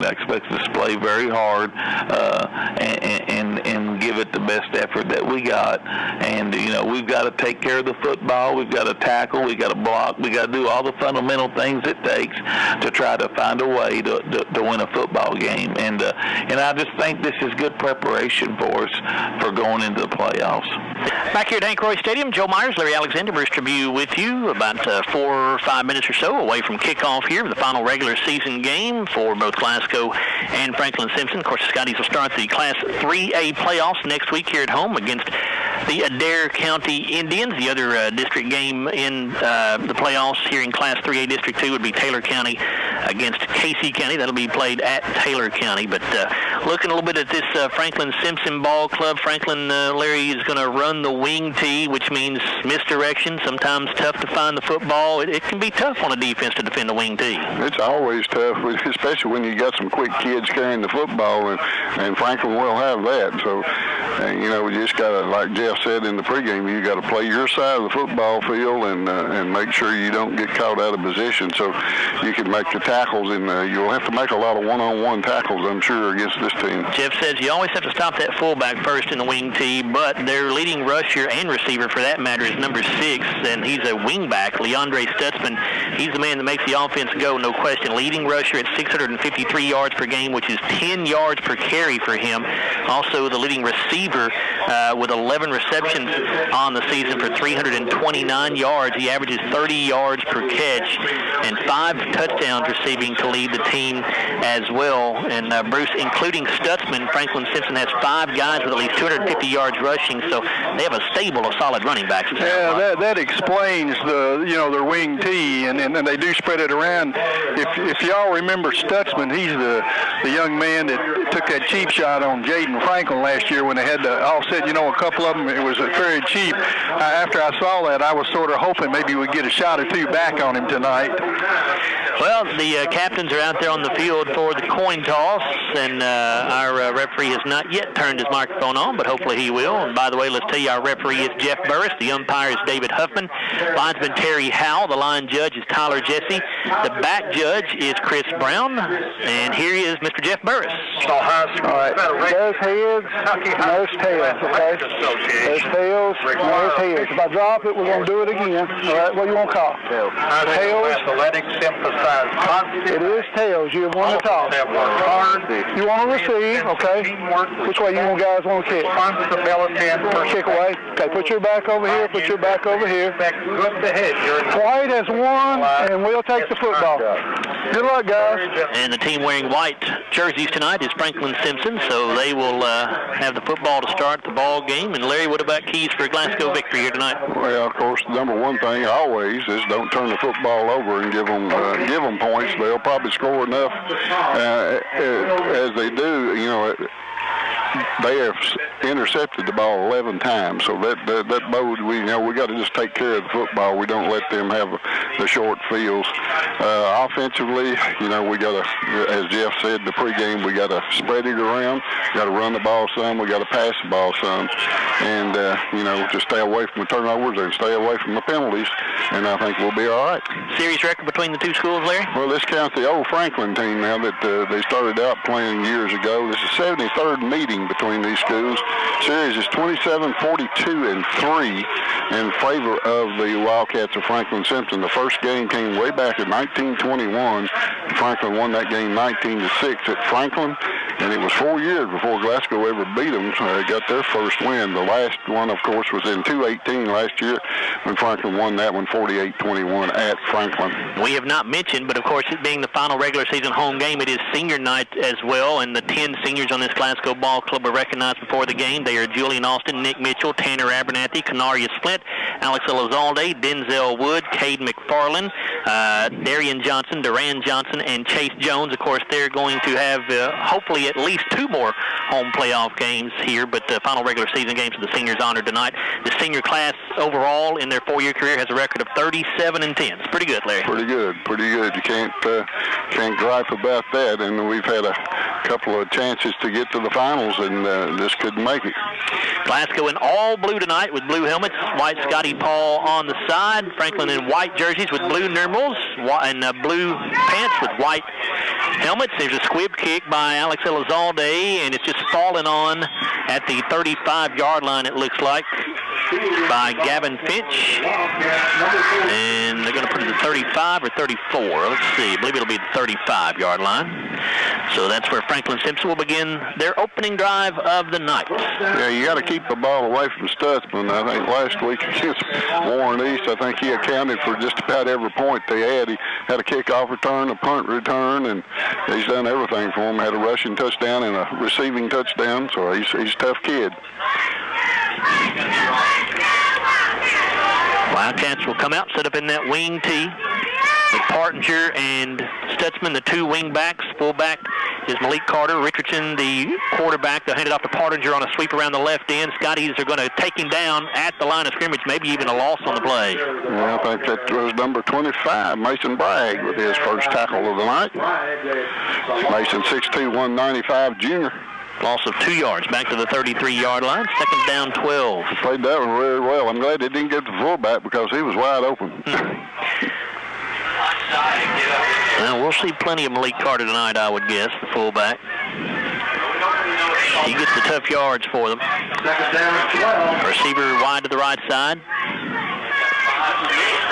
I expect us to play very hard and give it the best effort that we got. And, we've got to take care of the football. We've got to tackle. We've got to block. We've got to do all the fundamental things it takes to try to find a way to win a football game. And I just think this is good preparation for us for going into the playoffs. Back here at Hank Roy Stadium, Joe Myers, Larry Alexander, Bruce Tribune with you, about 4 or 5 minutes or so away from kickoff here of the final regular season game for both Glasgow and Franklin-Simpson. Of course, the Scotties will start the Class 3A playoffs next week here at home against the Adair County Indians. The other district game in the playoffs here in Class 3A District 2 would be Taylor County against Casey County. That'll be played at Taylor County. But looking a little bit at this Franklin-Simpson ball club, Franklin, Larry, is going to run the wing tee, which means misdirection, sometimes tough to find the football. It can be tough on a defense to defend the wing tee. It's always tough, especially when you got some quick kids carrying the football, and Franklin will have that. So, you just got to, like Jeff said in the pregame, you got to play your side of the football field and make sure you don't get caught out of position so you can make the tackles, and you'll have to make a lot of one-on-one tackles, I'm sure, against this team. Jeff says you always have to stop that fullback first in the wing tee, but their leading rusher and receiver, for that matter, is number 6, and he's a wingback, Leandre Stutzman. He's the man that makes the offense go, no question. Leading rusher at 653 yards per game, which is 10 yards per carry for him. Also the leading receiver with 11 receptions on the season for 329 yards. He averages 30 yards per catch and 5 touchdowns receiving to lead the team as well. And Bruce, including Stutzman, Franklin-Simpson has 5 guys with at least 250 yards rushing, so they have a stable of solid running backs. Yeah, that explains their wing tee, and they do spread it around. If y'all remember Stutzman, he's the young man that took that cheap shot on Jaden Franklin last year when they had to offset. A couple of them, it was very cheap. After I saw that, I was sort of hoping maybe we'd get a shot or 2 back on him tonight. Well, the captains are out there on the field for the coin toss, and our referee has not yet turned his microphone on, but hopefully he will. And by the way, let's tell you, our referee is Jeff Burris. The umpire is David Huffman. Linesman Terry Howell. The line judge is Tyler Jesse. The back judge is Chris Brown. And here is Mr. Jeff Burris. All right. There's heads, there's tails, okay? There's tails, there's heads. If I drop it, we're going to do it again. All right, what do you want to call? Tails. Athletics emphasize constant. It is tails. You want to toss. You want to receive, okay? Which way you guys want to kick? Kick away. Okay, put your back over here, put your back over here. White has won, and we'll take the football. Good luck, guys. And the team wearing white jerseys tonight is Franklin-Simpson, so they will have the football to start the ball game. And Larry, what about keys for a Glasgow victory here tonight? Well, of course, the number one thing always is don't turn the football over and give them points. They'll probably score enough as they do. They have intercepted the ball 11 times, so that bodes. We got to just take care of the football. We don't let them have the short fields. Offensively, we got to, as Jeff said in the pregame, we got to spread it around. Got to run the ball some. We got to pass the ball some, and just stay away from the turnovers and stay away from the penalties. And I think we'll be all right. Series record between the two schools, Larry? Well, this counts the old Franklin team now that they started out playing years ago. This is 73rd meeting between these schools. Series is 27-42-3 in favor of the Wildcats of Franklin-Simpson. The first game came way back in 1921. Franklin won that game 19-6 at Franklin, and it was 4 years before Glasgow ever beat them. Got their first win. The last one, of course, was in 2/18 last year when Franklin won that one 48-21 at Franklin. We have not mentioned, but of course, it being the final regular season home game, it is senior night as well, and the 10 seniors on this Glasgow ball club were recognized before the game. They are Julian Austin, Nick Mitchell, Tanner Abernathy, Canaria Flint, Alex Elizalde, Denzel Wood, Cade McFarland, Darian Johnson, Duran Johnson, and Chase Jones. Of course, they're going to have hopefully at least 2 more home playoff games here, but the final regular season games of the seniors honored tonight. The senior class overall in their 4-year career has a record of 37-10. It's pretty good, Larry. Pretty good. You can't gripe about that, and we've had a couple of chances to get to the finals, and just couldn't make it. Glasgow in all blue tonight with blue helmets, white Scotty Paul on the side, Franklin in white jerseys with blue numerals, and blue pants with white helmets. There's a squib kick by Alex Elizalde, and it's just fallen on at the 35-yard line, it looks like, by Gavin Finch. And they're going to put it at 35 or 34. Let's see. I believe it'll be the 35-yard line. So that's where Franklin-Simpson will begin their opening drive of the night. Yeah, you got to keep the ball away from Stutzman. I think last week against Warren East, I think he accounted for just about every point they had. He had a kickoff return, a punt return, and he's done everything for them. Had a rushing touchdown and a receiving touchdown, so he's a tough kid. Wildcats will come out, set up in that wing tee with Partinger and Stutzman, the two wing backs. Fullback is Malik Carter. Richardson, the quarterback. They'll hand it off to Partinger on a sweep around the left end. Scotties are going to take him down at the line of scrimmage, maybe even a loss on the play. Yeah, I think that was number 25, Mason Bragg, with his first tackle of the night. Mason, 6'2", 195, junior. Loss of 2 yards back to the 33-yard line. Second down, 12. He played that one really well. I'm glad they didn't get the fullback because he was wide open. Well, we'll see plenty of Malik Carter tonight, I would guess, the fullback. He gets the tough yards for them. Receiver wide to the right side.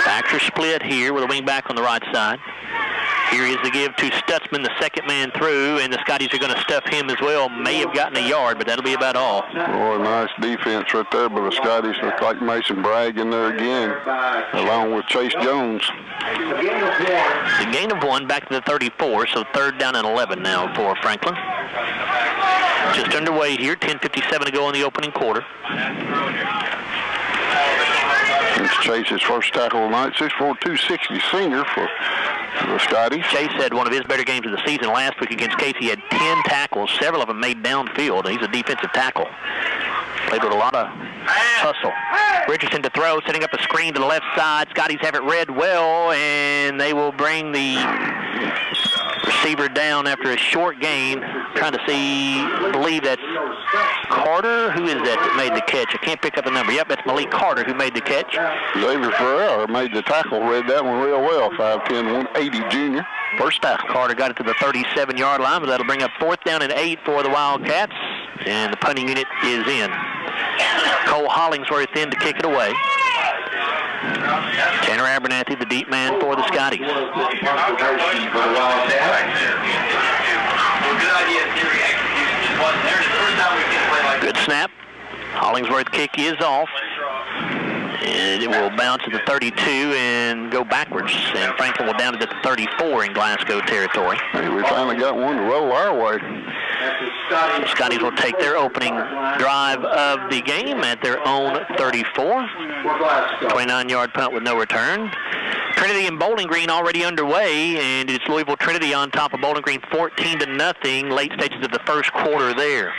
Backs are split here with a wing back on the right side. Here is the give to Stutzman, the second man through, and the Scotties are going to stuff him as well. May have gotten a yard, but that'll be about all. Boy, nice defense right there, but the Scotties look like Mason Bragg in there again, along with Chase Jones. The gain of 1 back to the 34, so third down and 11 now for Franklin. Just underway here, 10:57 to go in the opening quarter. It's Chase's first tackle of the night, 6'4", 260 senior for the Scotties. Chase had one of his better games of the season last week against Casey. He had 10 tackles, several of them made downfield. He's a defensive tackle. Played with a lot of hustle. Richardson to throw, setting up a screen to the left side. Scotties have it read well, and they will bring the receiver down after a short gain. Trying to see, I believe that's Carter. Who is that made the catch? I can't pick up the number. Yep, that's Malik Carter who made the catch. Xavier Ferrer made the tackle, read that one real well, 5'10", 180 junior. First tackle. Carter got it to the 37-yard line, but that'll bring up fourth down and 8 for the Wildcats, and the punting unit is in. Cole Hollingsworth in to kick it away. Tanner Abernathy, the deep man for the Scotties. Good snap. Hollingsworth kick is off. And it will bounce at the 32 and go backwards. And Franklin will down it at the 34 in Glasgow territory. Hey, we finally got one to roll our way. The Scotties will take their opening drive of the game at their own 34. 29-yard punt with no return. Trinity and Bowling Green already underway, and it's Louisville Trinity on top of Bowling Green 14-0, late stages of the first quarter there.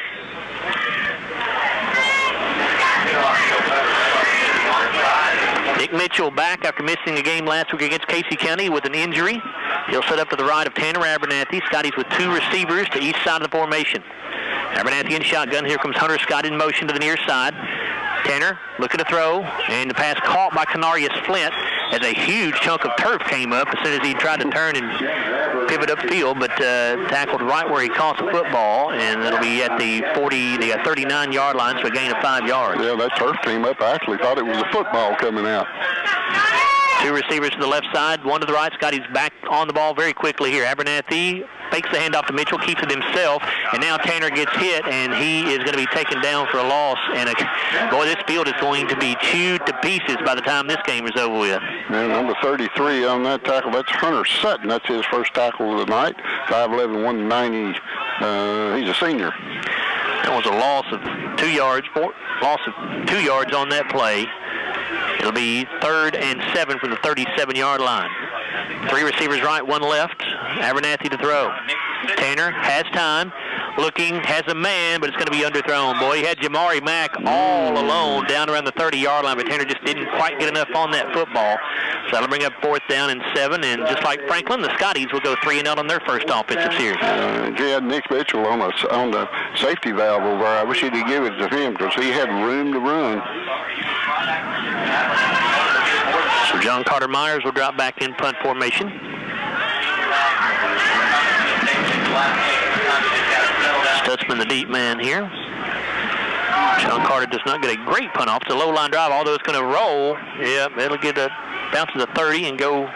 Nick Mitchell back after missing a game last week against Casey County with an injury. He'll set up to the right of Tanner Abernathy. Scotties with 2 receivers to each side of the formation. Abernathy in shotgun. Here comes Hunter Scott in motion to the near side. Tanner looking to throw, and the pass caught by Canarius Flint as a huge chunk of turf came up as soon as he tried to turn and pivot upfield, but tackled right where he caught the football, and that'll be at the 39-yard line, so a gain of 5 yards. Yeah, that turf came up. I actually thought it was a football coming out. 2 receivers to the left side, 1 to the right. Scotty's back on the ball very quickly here. Abernathy fakes the handoff to Mitchell, keeps it himself, and now Tanner gets hit, and he is going to be taken down for a loss. And boy, this field is going to be chewed to pieces by the time this game is over with. And number 33 on that tackle, that's Hunter Sutton. That's his first tackle of the night, 5'11", 190. He's a senior. That was a loss of 2 yards. Loss of 2 yards on that play. It'll be 3rd and 7 from the 37-yard line. 3 receivers right, 1 left. Abernathy to throw. Tanner has time. Looking, has a man, but it's going to be underthrown. Boy, he had Jamari Mack all alone down around the 30-yard line, but Tanner just didn't quite get enough on that football. So that'll bring up 4th down and 7, and just like Franklin, the Scotties will go 3-and-out on their first offensive series. He had Nick Mitchell on the safety valve over there. I wish he'd give it to him because he had room to run. So John Carter Myers will drop back in punt formation. Stutzman, the deep man here. Sean Carter does not get a great punt off. It's a low-line drive, although it's going to roll. Yep, it'll get a bounce to the 30 and go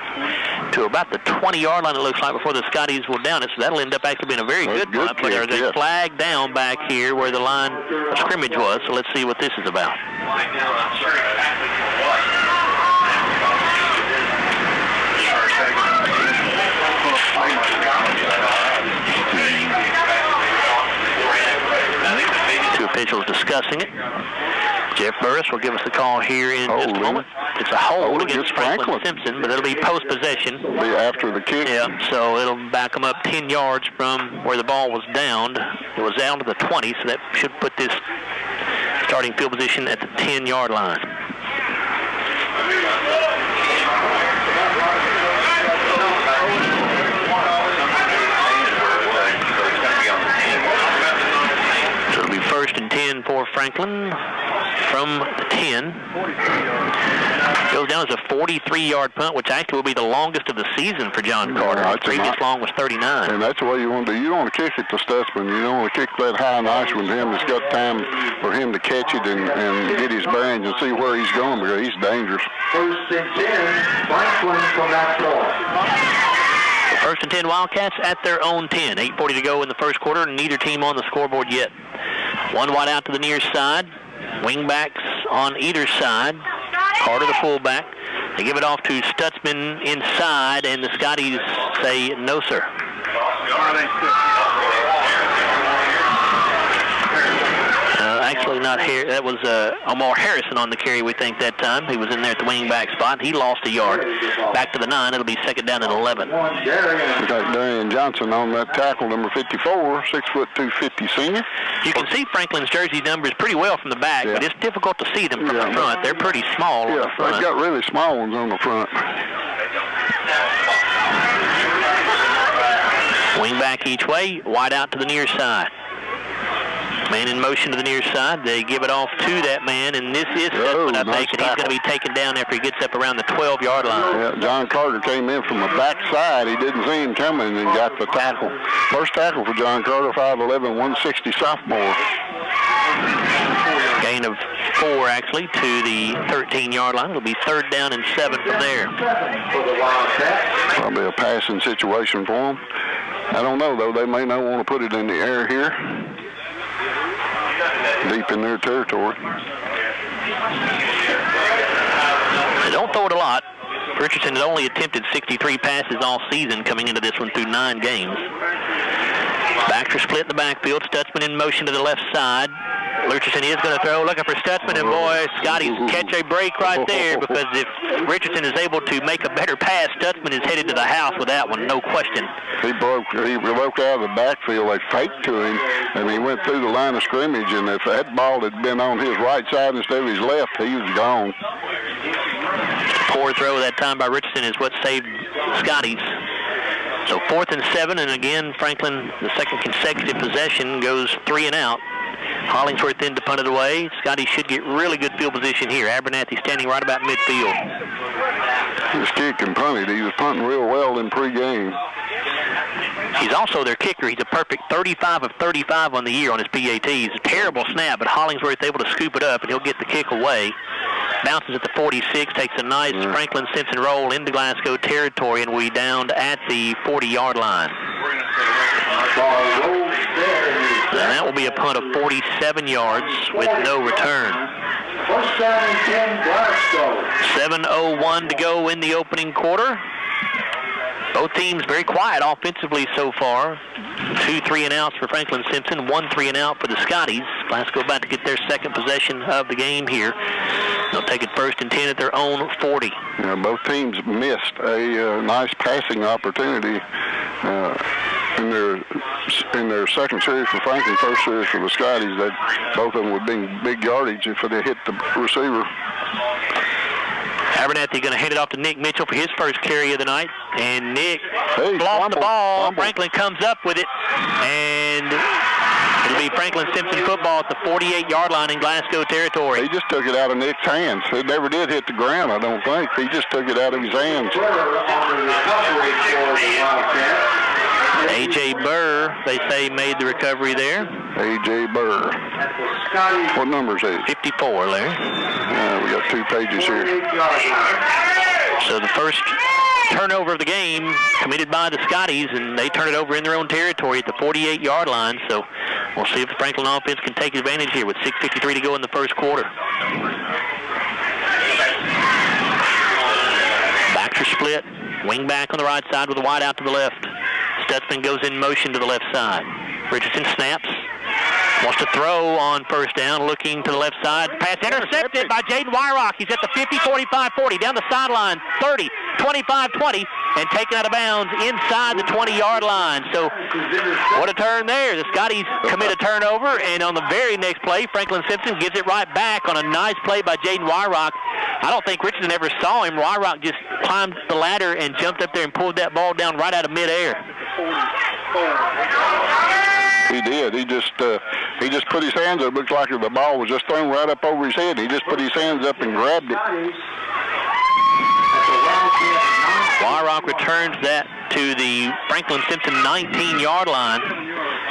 to about the 20-yard line, it looks like, before the Scotties will down it. So that'll end up actually being a very good punt. But there's a flag down back here where the line of scrimmage was. So let's see what this is about. Two officials discussing it. Jeff Burris will give us a call here in just a moment. It's a hold against Franklin-Simpson, but it'll be post-possession. It'll be after the kick. Yeah, so it'll back them up 10 yards from where the ball was downed. It was down to the 20, so that should put this starting field position at the 10-yard line. So it'll be 1st and 10 for Franklin from the 10. Goes down as a 43-yard punt, which actually will be the longest of the season for John Carter. The previous long was 39. And that's the way you want to do. You don't want to kick it to Stutzman. You don't want to kick that high and nice with him. It's got time for him to catch it and get his bearings and see where he's going, because he's dangerous. 1st and 10, Franklin from that point. 1st and 10 Wildcats at their own 10. 8:40 to go in the first quarter, and neither team on the scoreboard yet. One wide out to the near side. Wingbacks on either side. Carter, the fullback. They give it off to Stutzman inside, and the Scotties say no, sir. Actually not here. That was Omar Harrison on the carry, we think, that time. He was in there at the wing-back spot. He lost a yard. Back to the 9. It'll be 2nd down and 11. We got Darian Johnson on that tackle, number 54, 6'2", 250 senior. You can see Franklin's jersey numbers pretty well from the back, but it's difficult to see them from the front. They're pretty small on the front. They've got really small ones on the front. Wing-back each way, wide out to the near side. Man in motion to the near side. They give it off to that man, and this is Stutzman, I think, and he's going to be taken down after he gets up around the 12-yard line. Yeah, John Carter came in from the back side. He didn't see him coming and got the tackle. First tackle for John Carter, 5'11", 160 sophomore. Gain of 4, actually, to the 13-yard line. It'll be 3rd down and 7 from there. Probably a passing situation for them. I don't know, though. They may not want to put it in the air here. Deep in their territory. They don't throw it a lot. Richardson has only attempted 63 passes all season coming into this one through 9 games. Backs are split in the backfield. Stutzman in motion to the left side. Richardson is going to throw, looking for Stutzman, and boy, Scotties catch a break right there, because if Richardson is able to make a better pass, Stutzman is headed to the house with that one, no question. He broke out of the backfield. They faked to him, and he went through the line of scrimmage, and if that ball had been on his right side instead of his left, he was gone. Poor throw that time by Richardson is what saved Scotties. So 4th and 7, and again, Franklin, the second consecutive possession, goes 3 and out. Hollingsworth in to punt it away. Scotty should get really good field position here. Abernathy standing right about midfield. This kid can punt it. He was punting real well in pregame. He's also their kicker. He's a perfect 35 of 35 on the year on his PATs. A terrible snap, but Hollingsworth able to scoop it up, and he'll get the kick away. Bounces at the 46, takes a nice Franklin-Simpson roll into Glasgow territory, and we downed at the 40-yard line. And that will be a punt of 47 yards with no return. 7:01 to go in the opening quarter. Both teams very quiet offensively so far. 2 3-and-outs for Franklin-Simpson, 1 3-and-out for the Scotties. Glasgow about to get their second possession of the game here. They'll take it 1st and 10 at their own 40. Yeah, both teams missed a nice passing opportunity in their second series for Franklin, first series for the Scotties. That both of them would be big yardage if they hit the receiver. Abernathy going to hand it off to Nick Mitchell for his first carry of the night, and Nick lost the ball. Fumble. Franklin comes up with it, and it'll be Franklin-Simpson football at the 48-yard line in Glasgow territory. He just took it out of Nick's hands. It never did hit the ground, I don't think. He just took it out of his hands. A.J. Burr, they say, made the recovery there. A.J. Burr. What number is it? 54, Larry. We got 2 pages here. So the first turnover of the game committed by the Scotties, and they turn it over in their own territory at the 48-yard line. So we'll see if the Franklin offense can take advantage here with 6:53 to go in the first quarter. Backs are split. Wing back on the right side with a wide out to the left. Stutzman goes in motion to the left side. Richardson snaps. Wants to throw on first down, looking to the left side. Pass intercepted by Jaden Wyrock. He's at the 50, 45, 40, down the sideline, 30, 25, 20, and taken out of bounds inside the 20-yard line. So what a turn there. The Scotties commit a turnover, and on the very next play, Franklin-Simpson gives it right back on a nice play by Jaden Wyrock. I don't think Richardson ever saw him. Wyrock just climbed the ladder and jumped up there and pulled that ball down right out of midair. He did. He just put his hands up. It looked like the ball was just thrown right up over his head. He just put his hands up and grabbed it. Wyrock returns that to the Franklin-Simpson 19-yard line.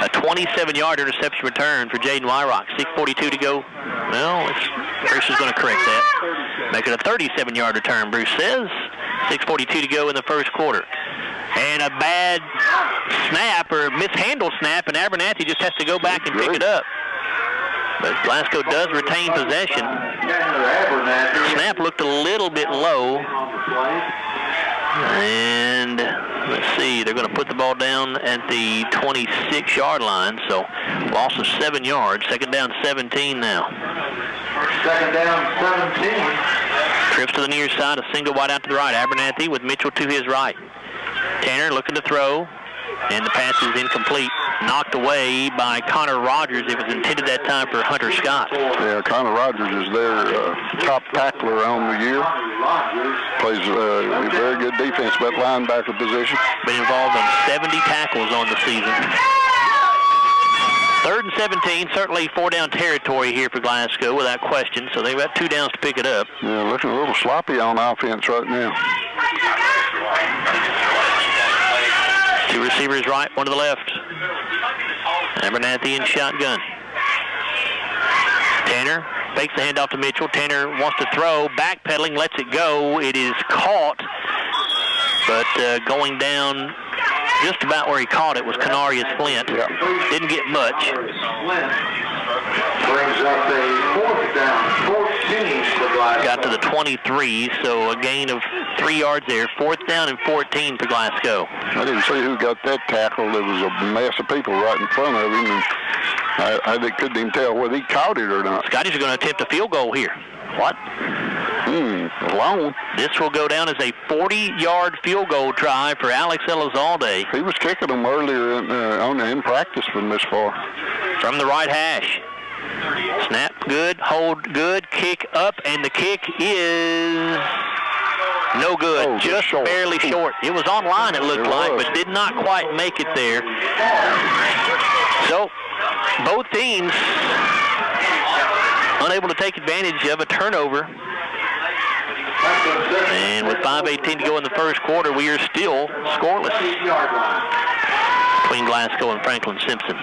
A 27-yard interception return for Jaden Wyrock. 6:42 to go. Well, Bruce is going to correct that. Make it a 37-yard return, Bruce says. 6:42 to go in the first quarter. And a bad snap or mishandled snap, and Abernathy just has to go back and pick it up. But Glasgow does retain possession. Snap looked a little bit low. And let's see, they're going to put the ball down at the 26-yard line. So loss of 7 yards. Second down, 17 now. Second down, 17. Trips to the near side, a single wide out to the right. Abernathy with Mitchell to his right. Tanner looking to throw, and the pass is incomplete. Knocked away by Connor Rogers. It was intended that time for Hunter Scott. Yeah, Connor Rogers is their top tackler on the year. Plays a very good defense at linebacker position. Been involved in 70 tackles on the season. 3rd and 17, certainly 4-down territory here for Glasgow without question. So they've got 2 downs to pick it up. Yeah, looking a little sloppy on offense right now. 2 receivers right, 1 to the left. Abernathy in shotgun. Tanner fakes the handoff to Mitchell. Tanner wants to throw, backpedaling, lets it go. It is caught, but going down just about where he caught it was Canarius Flint. Yep. Didn't get much. Brings up a 4th down, 14 for Glasgow. Got to the 23, so a gain of 3 yards there. 4th down and 14 for Glasgow. I didn't see who got that tackle. There was a mass of people right in front of him, and I couldn't even tell whether he caught it or not. Scotties are going to attempt a field goal here. What? Long. This will go down as a 40-yard field goal try for Alex Elizalde. He was kicking them earlier in practice from this far. From the right hash. Snap good, hold good, kick up, and the kick is no good. Just short. Barely short. It was on line, it looked like, but did not quite make it there. So both teams unable to take advantage of a turnover. And with 5:18 to go in the first quarter, we are still scoreless between Glasgow and Franklin-Simpson.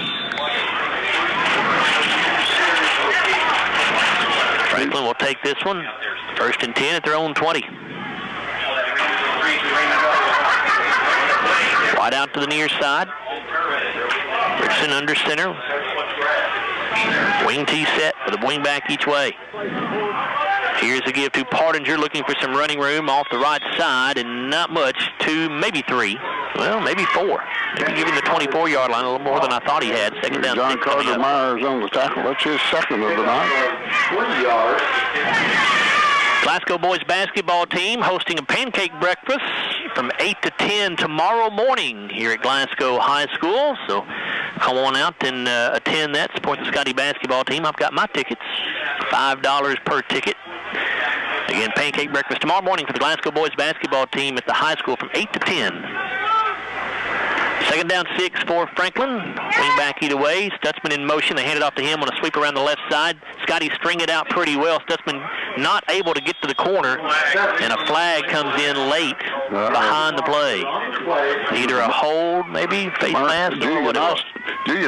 Franklin will take this one. 1st and 10 at their own 20. Wide out to the near side. Richardson under center. Wing T set with a wing back each way. Here's a give to Partinger, looking for some running room off the right side, and not much, 2, maybe 3. Well, maybe 4. Maybe give him the 24-yard line, a little more than I thought he had. Second down. John Carter Myers on the tackle. That's his second of the night. 20 yards. Glasgow boys basketball team hosting a pancake breakfast from 8 to 10 tomorrow morning here at Glasgow High School. So come on out and attend that. Support the Scotty basketball team. I've got my tickets, $5 per ticket. Again, pancake breakfast tomorrow morning for the Glasgow boys basketball team at the high school from 8 to 10. Second down 6 for Franklin. Wing back either way. Stutzman in motion. They hand it off to him on a sweep around the left side. Scotty string it out pretty well. Stutzman not able to get to the corner, and a flag comes in late behind the play. Either a hold, maybe face mask. Julian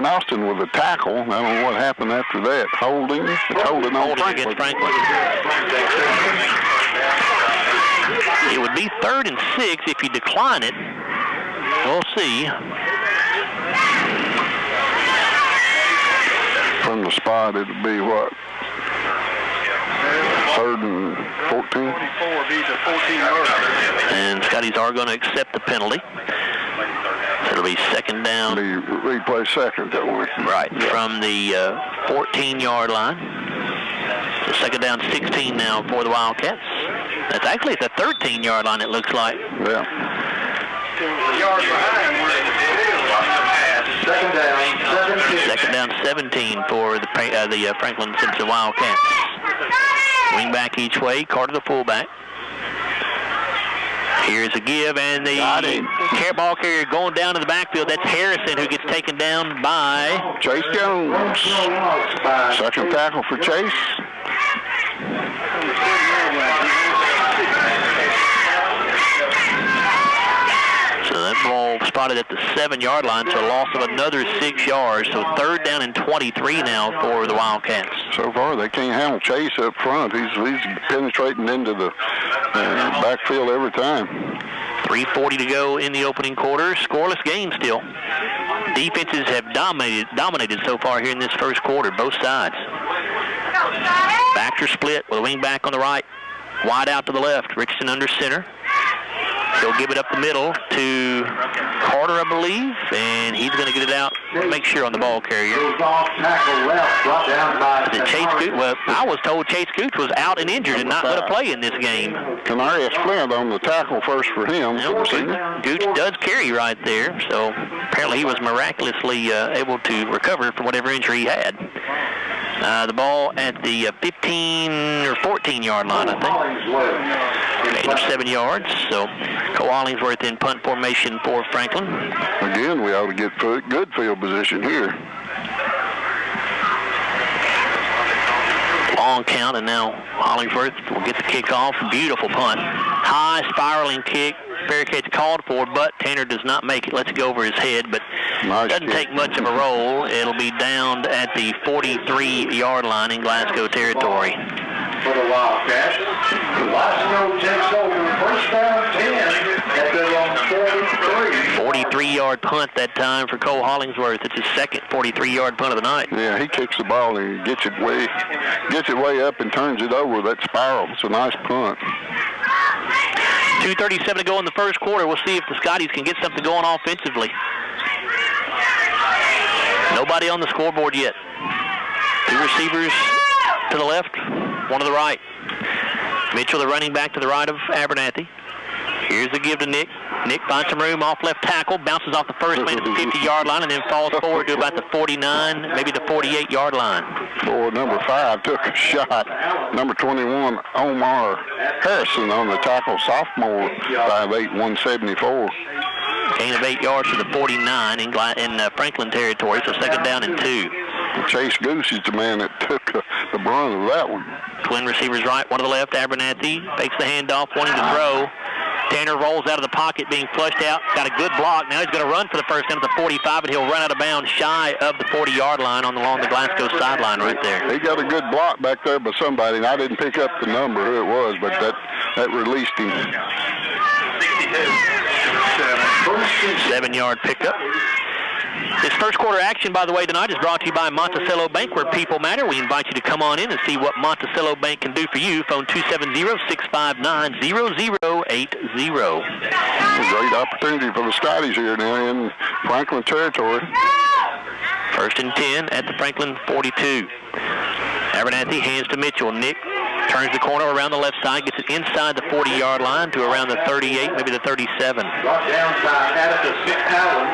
Austin with a tackle. I don't know what happened after that. Holding on against Franklin. It would be 3rd and 6 if you decline it. We'll see. From the spot, it would be what? 3rd and 14? And Scotties are going to accept the penalty. So it'll be second down. Replay second, that one. Right, from the 14-yard line. So second down 16 now for the Wildcats. That's actually at the 13-yard line, it looks like. Yeah. Second down 17 for the Franklin-Simpson Wildcats. Wing back each way, Carter the fullback. Here's a give, and the ball carrier going down to the backfield. That's Harrison, who gets taken down by Chase Jones. Second tackle for Chase. So that ball spotted at the 7-yard line, so a loss of another 6 yards. So 3rd down and 23 now for the Wildcats. So far, they can't handle Chase up front. He's penetrating into the backfield every time. 3:40 to go in the opening quarter. Scoreless game still. Defenses have dominated so far here in this first quarter, both sides. Backs are split with a wing back on the right. Wide out to the left. Richardson under center. He'll give it up the middle to Carter, I believe, and he's going to get it out, make sure on the ball carrier. Is it Chase Gooch? Well, I was told Chase Gooch was out and injured and not going to play in this game. Canarius Flint on the tackle first for him. Gooch does carry right there, so apparently he was miraculously able to recover from whatever injury he had. The ball at the 15 or 14-yard line, I think. Gain of 7 yards. So Cole Hollingsworth in punt formation for Franklin. Again, we ought to get good field position here. Long count, and now Hollingsworth will get the kickoff. Beautiful punt. High spiraling kick. Fair catch called for, but Tanner does not make it. Lets it go over his head, but doesn't take much of a roll. It'll be downed at the 43-yard line in Glasgow territory. For the Wildcats, Glasgow takes over first down 10 at their own 43. 43-yard punt that time for Cole Hollingsworth. It's his second 43-yard punt of the night. Yeah, he kicks the ball and gets it way up and turns it over. That spiral. It's a nice punt. 2:37 to go in the first quarter. We'll see if the Scotties can get something going offensively. Nobody on the scoreboard yet. 2 receivers to the left, 1 to the right. Mitchell, the running back, to the right of Abernathy. Here's the give to Nick. Nick finds some room off left tackle, bounces off the first man at the 50-yard line, and then falls forward to about the 49, maybe the 48-yard line. Boy, number 5 took a shot. Number 21, Omar Harrison on the tackle, sophomore, 5'8", 174. Gain of 8 yards to the 49 in Franklin territory, so second down and 2. Chase Goose is the man that took the brunt of that one. Twin receivers right, 1 to the left. Abernathy fakes the handoff, wanting to throw. Tanner rolls out of the pocket, being flushed out. Got a good block. Now he's going to run for the first down at the 45, but he'll run out of bounds shy of the 40-yard line along the Glasgow sideline right there. He got a good block back there by somebody, and I didn't pick up the number who it was, but that released him. 7-yard pickup. This first quarter action, by the way, tonight is brought to you by Monticello Bank, where people matter. We invite you to come on in and see what Monticello Bank can do for you. Phone 270-659-0080. A great opportunity for the Scotties here now in Franklin territory. First and 10 at the Franklin 42. Abernathy hands to Mitchell. Nick turns the corner around the left side, gets it inside the 40-yard line to around the 38, maybe the 37. Brought down by Atticus Allen.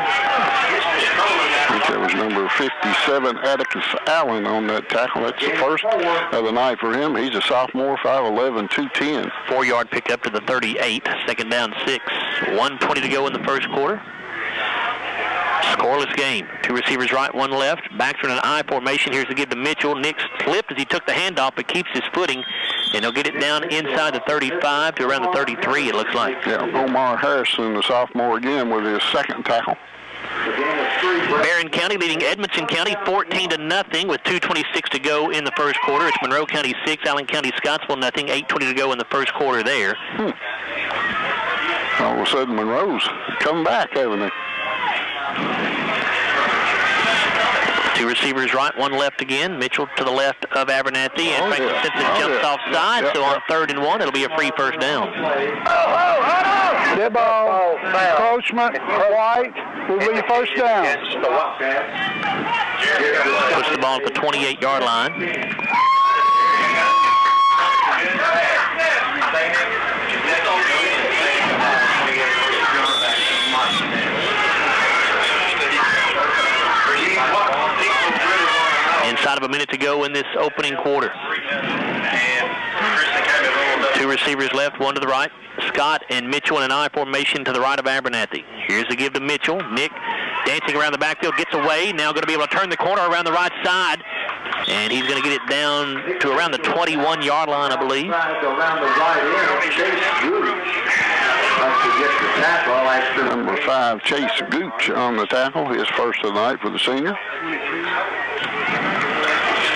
I think that was number 57, Atticus Allen, on that tackle. That's the first of the night for him. He's a sophomore, 5'11", 210. 4-yard pickup to the 38, second down 6. 1:20 to go in the first quarter. Scoreless game. 2 receivers right, 1 left. Backs are in an I formation. Here's the give to Mitchell. Nick slipped as he took the handoff, but keeps his footing, and he'll get it down inside the 35 to around the 33, it looks like. Yeah, Omar Harrison, the sophomore, again with his second tackle. Barron County leading Edmonson County 14-0 with 2:26 to go in the first quarter. It's Monroe County 6, Allen County Scottsville nothing. 8:20 to go in the first quarter there. All of a sudden, Monroe's come back, haven't they? 2 receivers right, 1 left again. Mitchell to the left of Abernathy, and Franklin-Simpson jumps offside. So on 3rd and 1, it'll be a free first down. Dead ball, encroachment, White, will be first down. Push the ball at the 28-yard line. Inside of a minute to go in this opening quarter. 2 receivers left, 1 to the right. Scott and Mitchell in an I formation to the right of Abernathy. Here's the give to Mitchell. Nick dancing around the backfield, gets away. Now going to be able to turn the corner around the right side. And he's going to get it down to around the 21-yard line, I believe. Number 5, Chase Gooch on the tackle. His first of the night for the senior.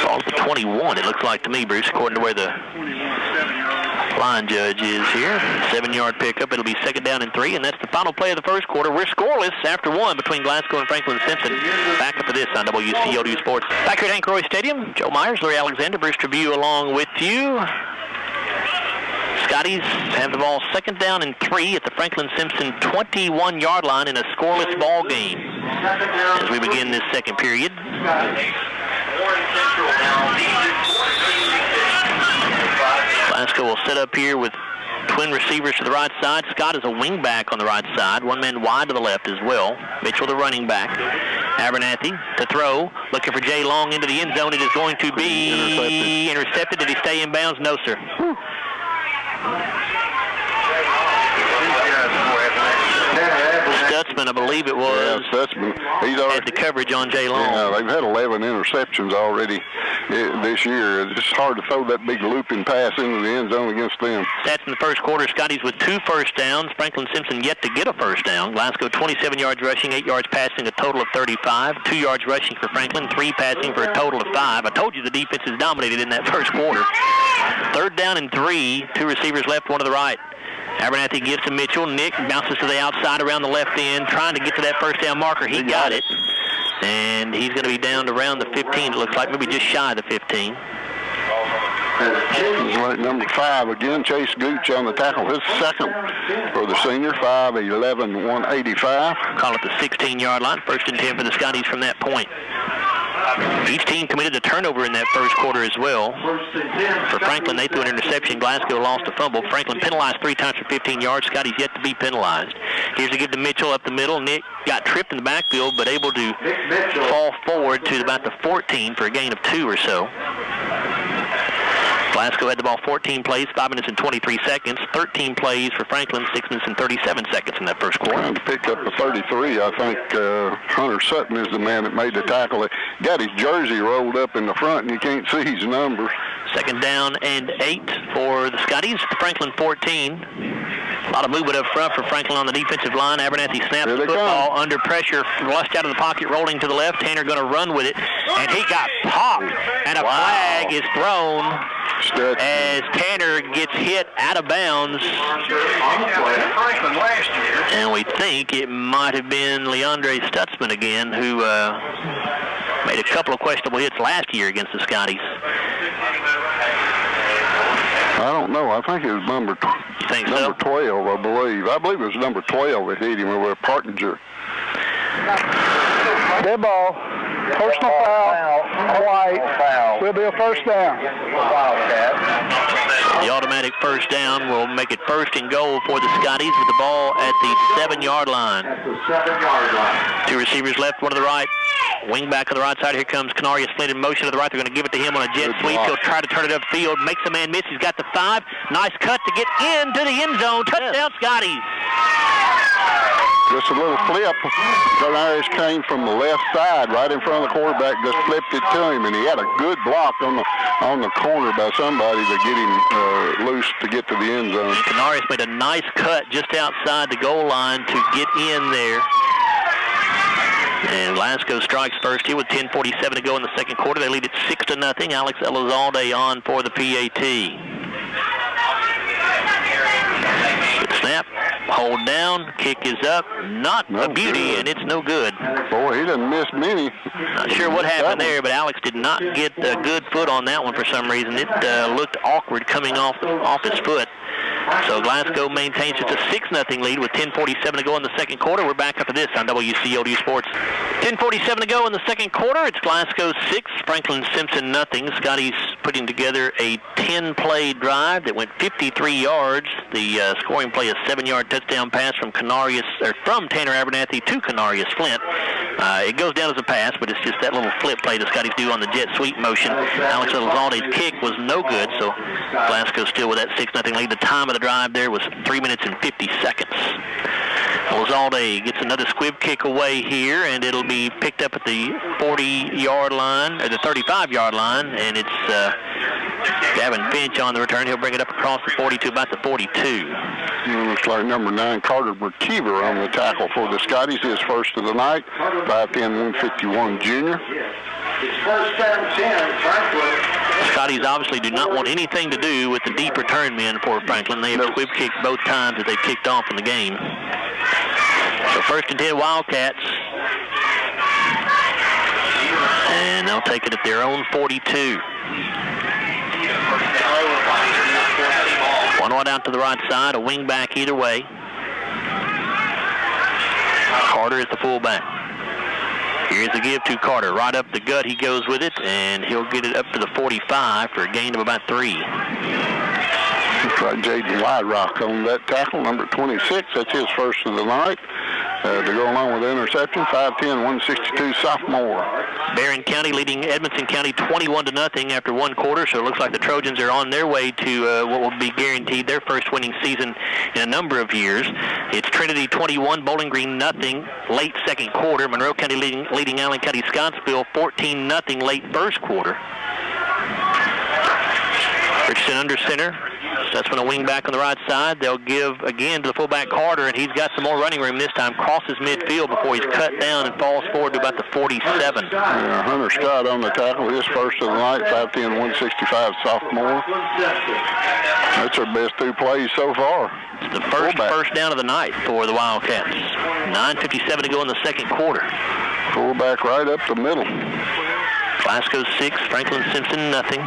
Ball's the 21, it looks like to me, Bruce, according to where the line judge is here. 7-yard pickup. It'll be 2nd down and 3, and that's the final play of the first quarter. We're scoreless after 1 between Glasgow and Franklin-Simpson. Back up for this on WCLU Sports. Back here at Hank Roy Stadium, Joe Myers, Larry Alexander, Bruce Trevue along with you. Scotties have the ball 2nd down and 3 at the Franklin-Simpson 21-yard line in a scoreless ball game as we begin this second period. Glasgow will set up here with twin receivers to the right side. Scott is a wingback on the right side. 1 man wide to the left as well. Mitchell the running back. Abernathy to throw. Looking for Jay Long into the end zone. It is going to be intercepted. Did he stay in bounds? No, sir. Stutzman, I believe it was. Yeah, Stutzman. He's already had the coverage on Jay Long. Yeah, they've had 11 interceptions already this year. It's just hard to throw that big looping pass into the end zone against them. Stats in the first quarter, Scotties with 2 first downs. Franklin-Simpson yet to get a first down. Glasgow 27 yards rushing, 8 yards passing, a total of 35. 2 yards rushing for Franklin, 3 passing for a total of 5. I told you the defense is dominated in that first quarter. 3rd down and 3. 2 receivers left, 1 to the right. Abernathy gives to Mitchell. Nick bounces to the outside around the left end, trying to get to that first down marker. He got it. And he's going to be down to around the 15, it looks like, maybe just shy of the 15. Number 5 again, Chase Gooch on the tackle. His second for the senior, 5'11", 185. Call it the 16-yard line. 1st and 10 for the Scotties from that point. Each team committed a turnover in that first quarter as well. For Franklin, they threw an interception. Glasgow lost a fumble. Franklin penalized 3 times for 15 yards. Scotty's yet to be penalized. Here's a give to Mitchell up the middle. Nick got tripped in the backfield, but able to fall forward to about the 14 for a gain of 2 or so. Glasgow had the ball 14 plays, 5 minutes and 23 seconds. 13 plays for Franklin, 6 minutes and 37 seconds in that first quarter. Trying to pick up the 33, I think Hunter Sutton is the man that made the tackle. He got his jersey rolled up in the front, and you can't see his numbers. 2nd down and 8 for the Scotties. Franklin 14. A lot of movement up front for Franklin on the defensive line. Abernathy snaps the football under pressure, flushed out of the pocket, rolling to the left. Tanner going to run with it, and he got popped, and a flag is thrown as Tanner gets hit out of bounds. And we think it might have been Leandre Stutzman again, who made a couple of questionable hits last year against the Scotties. I don't know. I think it was number 12, I believe. I believe it was number 12 that hit him with a Partinger. Dead ball. Personal foul. White. Will be a first down. The automatic first down will make it 1st and goal for the Scotties with the ball at the 7-yard line. 2 receivers left, 1 to the right. Wing back on the right side. Here comes Canaria slid in motion to the right. They're going to give it to him on a jet sweep. He'll try to turn it upfield. Makes a man miss. He's got the 5. Nice cut to get into the end zone. Touchdown, Scotties. Just a little flip. Canarius came from the left side, right in front of the quarterback, just flipped it to him, and he had a good block on the corner by somebody to get him loose to get to the end zone. Canarius made a nice cut just outside the goal line to get in there. And Glasgow strikes first here with 10:47 to go in the second quarter. They lead it 6-0. Alex Elizalde on for the PAT. Good snap. Hold down. Kick is up. Not a beauty, and it's no good. Boy, he didn't miss many. Not sure what happened there, but Alex did not get a good foot on that one for some reason. It looked awkward coming off his foot. So Glasgow maintains just a 6-0 lead with 10:47 to go in the second quarter. We're back after this on WCLU Sports. 10:47 to go in the second quarter. It's Glasgow 6, Franklin-Simpson nothing. Scotty's putting together a 10-play drive that went 53 yards. The scoring play, a 7-yard touchdown pass from Tanner Abernathy to Canarius Flint. It goes down as a pass, but it's just that little flip play that Scotty's do on the jet sweep motion. Alex Elizalde's kick was no good, so Glasgow still with that 6-0 lead. The time of the drive there was 3 minutes and 50 seconds. Elizalde gets another squib kick away here, and it'll be picked up at the 40-yard line, or the 35-yard line, and it's Gavin Finch on the return. He'll bring it up across the 42, about the 42. Looks like number 9, Carter McKeever on the tackle for the Scotties. His first of the night, 5'10", 151 junior. It's first down 10, Franklin. Scotties obviously do not want anything to do with the deep return men for Franklin. They have squib kicked both times that they kicked off in the game. So first and 10 Wildcats. And they'll take it at their own 42. One out to the right side, a wing back either way. Carter is the fullback. Here's the give to Carter. Right up the gut, he goes with it, and he'll get it up to the 45 for a gain of about 3. Looks like Jaden Widerock on that tackle, number 26. That's his first of the night. To go along with the interception, 5'10", 162 sophomore. Barron County leading Edmonson County 21-0 after one quarter, so it looks like the Trojans are on their way to what will be guaranteed their first winning season in a number of years. It's Trinity 21, Bowling Green 0 late second quarter. Monroe County leading Allen County Scottsville 14-0 late first quarter. Richardson under center. So that's when a wing back on the right side. They'll give again to the fullback Carter, and he's got some more running room this time. Crosses midfield before he's cut down and falls forward to about the 47. Yeah, Hunter Scott on the tackle, his first of the night, 5'10", 165 sophomore. That's their best 2 plays so far. It's the first down of the night for the Wildcats. 9:57 to go in the second quarter. Fullback right up the middle. Glasgow 6, Franklin-Simpson nothing.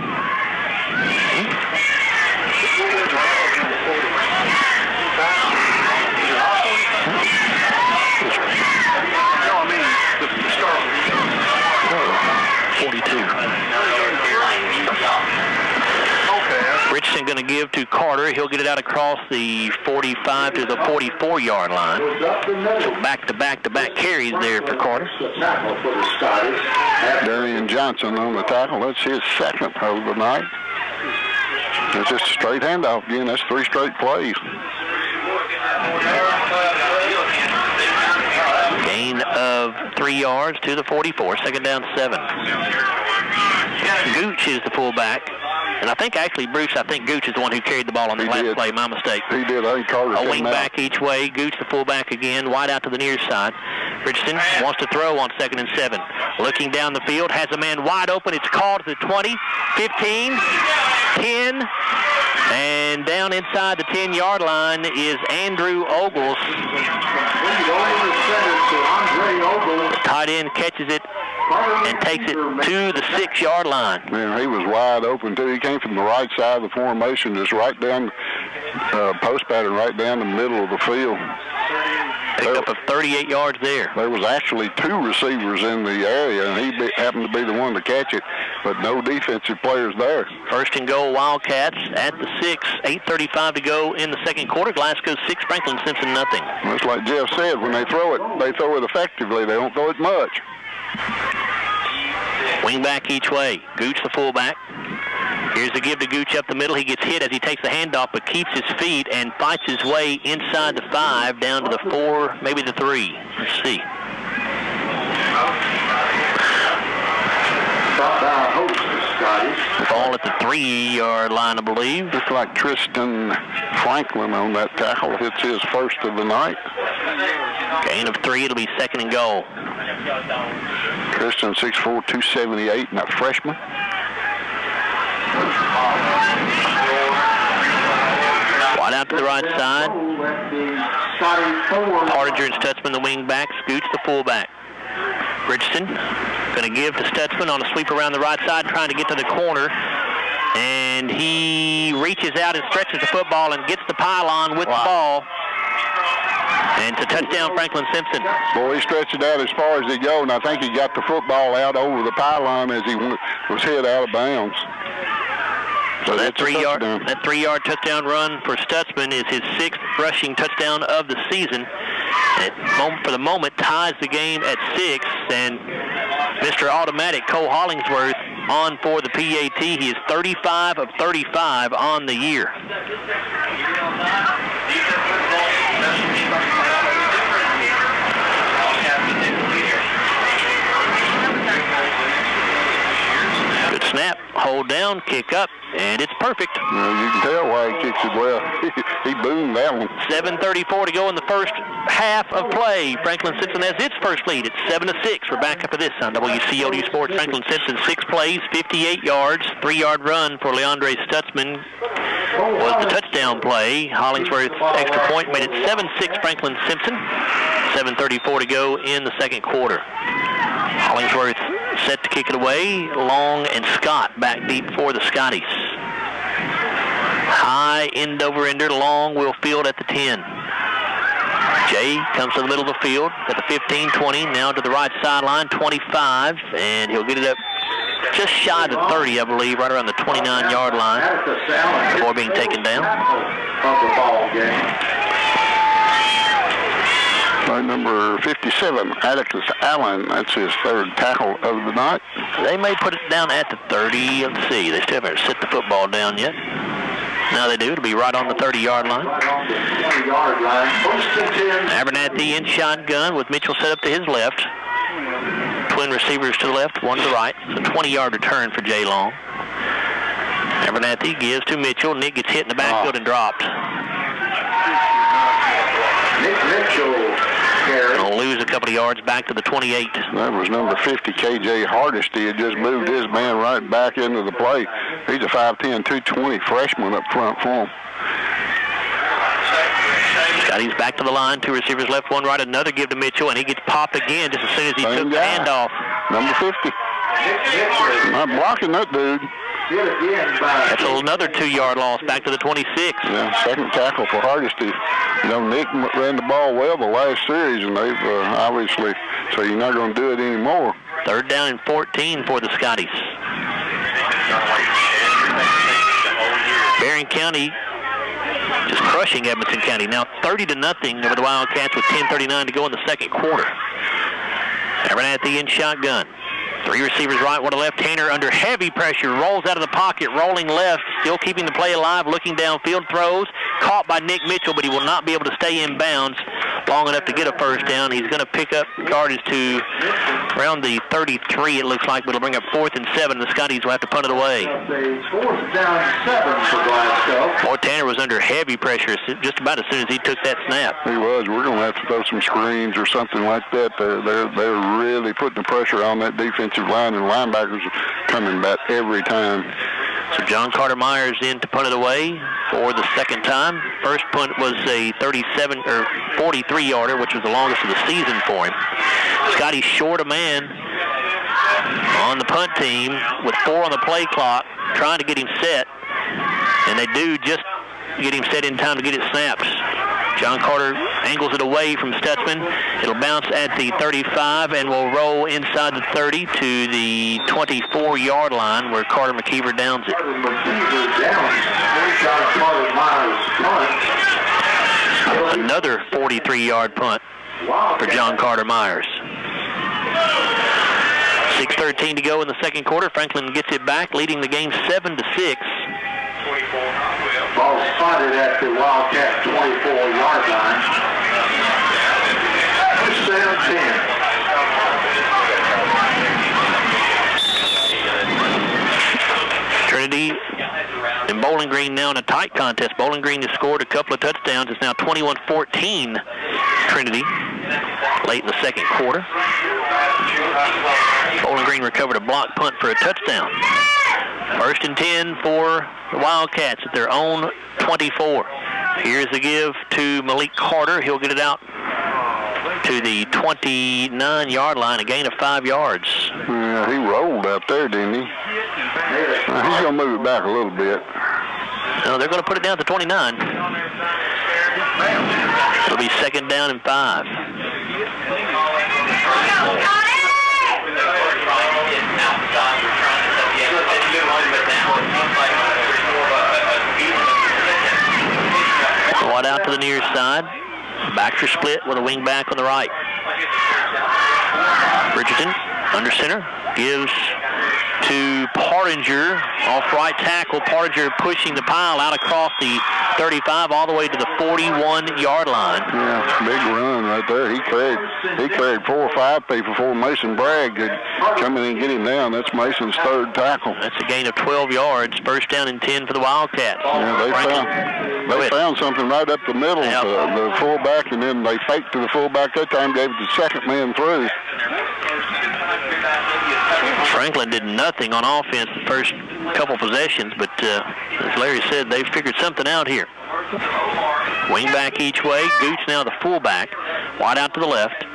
Richardson going to give to Carter. He'll get it out across the 45 to the 44-yard line. So back-to-back carries there for Carter. Darian Johnson on the tackle. That's his second of the night. It's just a straight handoff again. That's 3 straight plays. Gain of 3 yards to the 44. Second down 7. Gooch is the fullback. And I think Gooch is the one who carried the ball on the last play. My mistake. He did. I think Carter a wing back each way. Gooch the fullback again. Wide out to the near side. Richardson wants to throw on 2nd and 7. Looking down the field, has a man wide open. It's called to the 20, 15, 10, and down inside the 10-yard line is Andrew Ogles. The tight end catches it and takes it to the 6-yard line. Man, he was wide open, too. He came from the right side of the formation, just right down, post pattern, right down the middle of the field. Picked up of 38 yards there. There was actually 2 receivers in the area, and he happened to be the one to catch it, but no defensive players there. First and goal, Wildcats at the 6. 8:35 to go in the second quarter. Glasgow 6, Franklin-Simpson nothing. Just like Jeff said, when they throw it effectively. They don't throw it much. Wing back each way. Gooch the fullback. Here's the give to Gooch up the middle. He gets hit as he takes the handoff, but keeps his feet and fights his way inside the 5, down to the 4, maybe the 3. Let's see. Ball at the 3-yard line, I believe. Looks like Tristan Franklin on that tackle. Hits his first of the night. Gain of 3. It'll be 2nd and goal. Tristan 6'4", 278, and that freshman. Wide out to the right side. Hardinger and Stutzman, the wing back. Scoots, the fullback. Richardson going to give to Stutzman on a sweep around the right side, trying to get to the corner. And he reaches out and stretches the football and gets the pylon with the ball. And it's a touchdown, Franklin-Simpson. Boy, he stretched it out as far as he go, and I think he got the football out over the pylon as he was hit out of bounds. So that 3-yard touchdown run for Stutzman is his 6th rushing touchdown of the season. For the moment, ties the game at 6, and Mr. Automatic, Cole Hollingsworth, on for the PAT. He is 35 of 35 on the year. Good snap, hold down, kick up, and it's perfect. Well, you can tell why he kicks it well. He boomed that one. 7:34 to go in the first half of play. Franklin-Simpson has its first lead. It's 7-6. We're back after this on WCLU Sports. Franklin-Simpson, 6 plays, 58 yards, 3-yard run for Leandre Stutzman was the touchdown play. Hollingsworth's extra point made it 7-6 Franklin-Simpson. 7:34 to go in the second quarter. Hollingsworth set to kick it away. Long and Scott back deep for the Scotties. High end over ender. Long will field at the 10. Jay comes to the middle of the field at the 15, 20, now to the right sideline, 25, and he'll get it up just shy of the 30, I believe, right around the 29-yard line before being taken down. By number 57, Atticus Allen. That's his 3rd tackle of the night. They may put it down at the 30. Let's see. They still haven't set the football down yet. Now they do. It'll be right on the 30-yard line. Abernathy in shotgun with Mitchell set up to his left. Twin receivers to the left, one to the right. It's a 20-yard return for Jay Long. Abernathy gives to Mitchell. Nick gets hit in the backfield and dropped. Nick Mitchell. Gonna lose a couple of yards back to the 28. That was number 50, K.J. Hardesty. Had just moved his man right back into the play. He's a 5'10", 220 freshman up front for him. Scotty's back to the line. 2 receivers left, 1 right. Another give to Mitchell, and he gets popped again just as soon as he took the handoff. Number 50. Not blocking that dude. That's another 2-yard loss back to the 26. Yeah, 2nd tackle for Hardesty. You know, Nick ran the ball well the last series, and they've obviously, so you're not going to do it anymore. 3rd down and 14 for the Scotties. Barron County just crushing Edmonson County. Now 30-0 over the Wildcats with 10:39 to go in the second quarter. Abernathy in shotgun. 3 receivers right, 1 to left. Tanner under heavy pressure, rolls out of the pocket, rolling left, still keeping the play alive, looking downfield, throws, caught by Nick Mitchell, but he will not be able to stay in bounds long enough to get a first down. He's going to pick up yardage to around the 33, it looks like, but it'll bring up 4th and 7. The Scotties will have to punt it away. 4th down 7 for Glasgow. Boy, Tanner was under heavy pressure just about as soon as he took that snap. He was. We're going to have to throw some screens or something like that. They're really putting the pressure on that defensive line, and linebackers are coming back every time. So John Carter Myers in to punt it away for the second time. First punt was a 43-yarder, which was the longest of the season for him. Scotty short a man on the punt team with 4 on the play clock, trying to get him set, and they do just get him set in time to get it snapped. John Carter angles it away from Stutzman. It'll bounce at the 35 and will roll inside the 30 to the 24-yard line where Carter McKeever downs it. Another 43-yard punt for John Carter Myers. 16 2:13 to go in the second quarter. Franklin gets it back, leading the game 7-6. Ball spotted at the Wildcat 24-yard line. 7-10. Trinity and Bowling Green now in a tight contest. Bowling Green has scored a couple of touchdowns. It's now 21-14 Trinity late in the second quarter. Bowling Green recovered a block punt for a touchdown. 1st and 10 for the Wildcats at their own 24. Here's the give to Malik Carter. He'll get it out to the 29-yard line, a gain of 5 yards. Yeah, he rolled out there, didn't he? He's going to move it back a little bit. No, they're going to put it down to 29. It'll be 2nd down and 5. Wide out to the near side. Backs are split with a wing back on the right. Bridgerton under center gives to Partinger off right tackle. Partinger pushing the pile out across the 35 all the way to the 41-yard line. Yeah, big run right there. He carried 4 or 5 people before Mason Bragg could come in and get him down. That's Mason's 3rd tackle. That's a gain of 12 yards. 1st down and 10 for the Wildcats. Yeah, they found something right up the middle, yep. The fullback, and then they faked to the fullback that time, gave it the 2nd man through. Franklin did nothing on offense the first couple possessions, but as Larry said, they figured something out here. Wing back each way. Gooch now the fullback. Wide out to the left.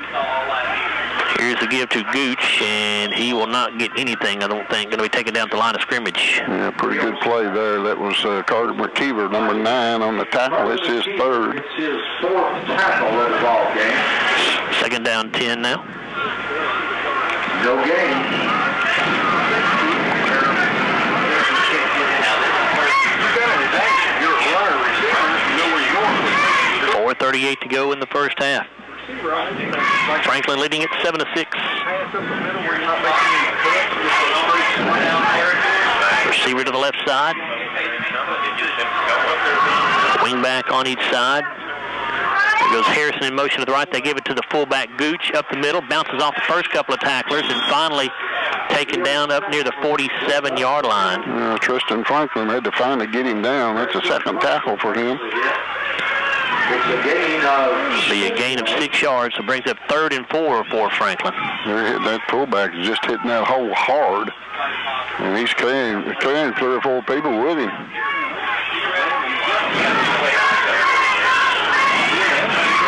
Here's the give to Gooch, and he will not get anything, I don't think. Going to be taken down to the line of scrimmage. Yeah, pretty good play there. That was Carter McKeever, number 9 on the tackle. It's his 3rd. It's his 4th tackle of the ball game. 2nd down, 10 now. No gain. 4:38 to go in the first half. Franklin leading it 7-6. Receiver to the left side. Wing back on each side. There goes Harrison in motion to the right. They give it to the fullback Gooch up the middle. Bounces off the first couple of tacklers and finally taken down up near the 47-yard line. Tristan Franklin had to finally get him down. That's a 2nd tackle for him. It's a gain of 6 yards, so brings up 3rd and 4 for Franklin. That fullback is just hitting that hole hard, and he's carrying 3 or 4 people with him.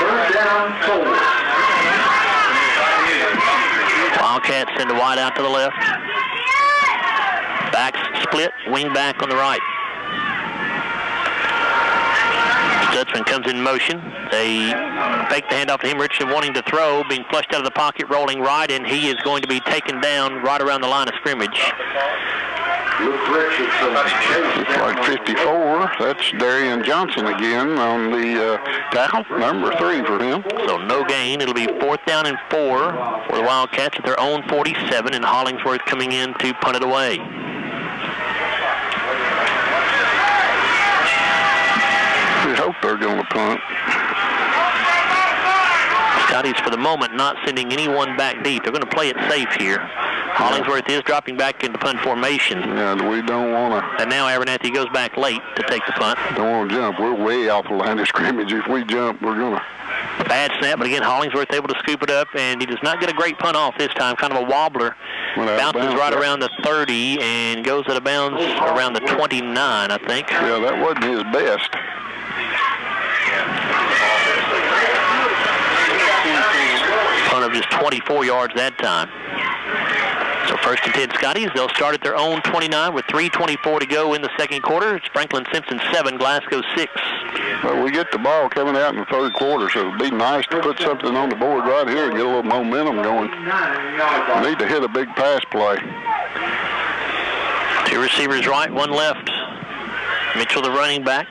Third down, 4. Wildcats send a wide out to the left. Backs split, wing back on the right. Stutzman comes in motion. They fake the handoff to him. Richardson wanting to throw, being flushed out of the pocket, rolling right, and he is going to be taken down right around the line of scrimmage. Luke Richardson. Looks like 54. That's Darian Johnson again on the tackle, number 3 for him. So no gain. It'll be 4th down and 4 for the Wildcats at their own 47, and Hollingsworth coming in to punt it away. We hope they're going to punt. Scotty's, for the moment, not sending anyone back deep. They're going to play it safe here. Hollingsworth is dropping back into punt formation. Yeah, we don't want to. And now Abernathy goes back late to take the punt. Don't want to jump. We're way off the line of scrimmage. If we jump, we're going to. Bad snap, but again, Hollingsworth able to scoop it up, and he does not get a great punt off this time. Kind of a wobbler. Bounces right around the 30 and goes out of bounds around the 29, I think. Yeah, that wasn't his best. Punt of just 24 yards that time. So 1st and 10 Scotties. They'll start at their own 29 with 3:24 to go in the second quarter. It's Franklin-Simpson 7, Glasgow 6. Well, we get the ball coming out in the 3rd quarter, so it'd be nice to put something on the board right here and get a little momentum going. We need to hit a big pass play. 2 receivers right, 1 left. Mitchell the running back.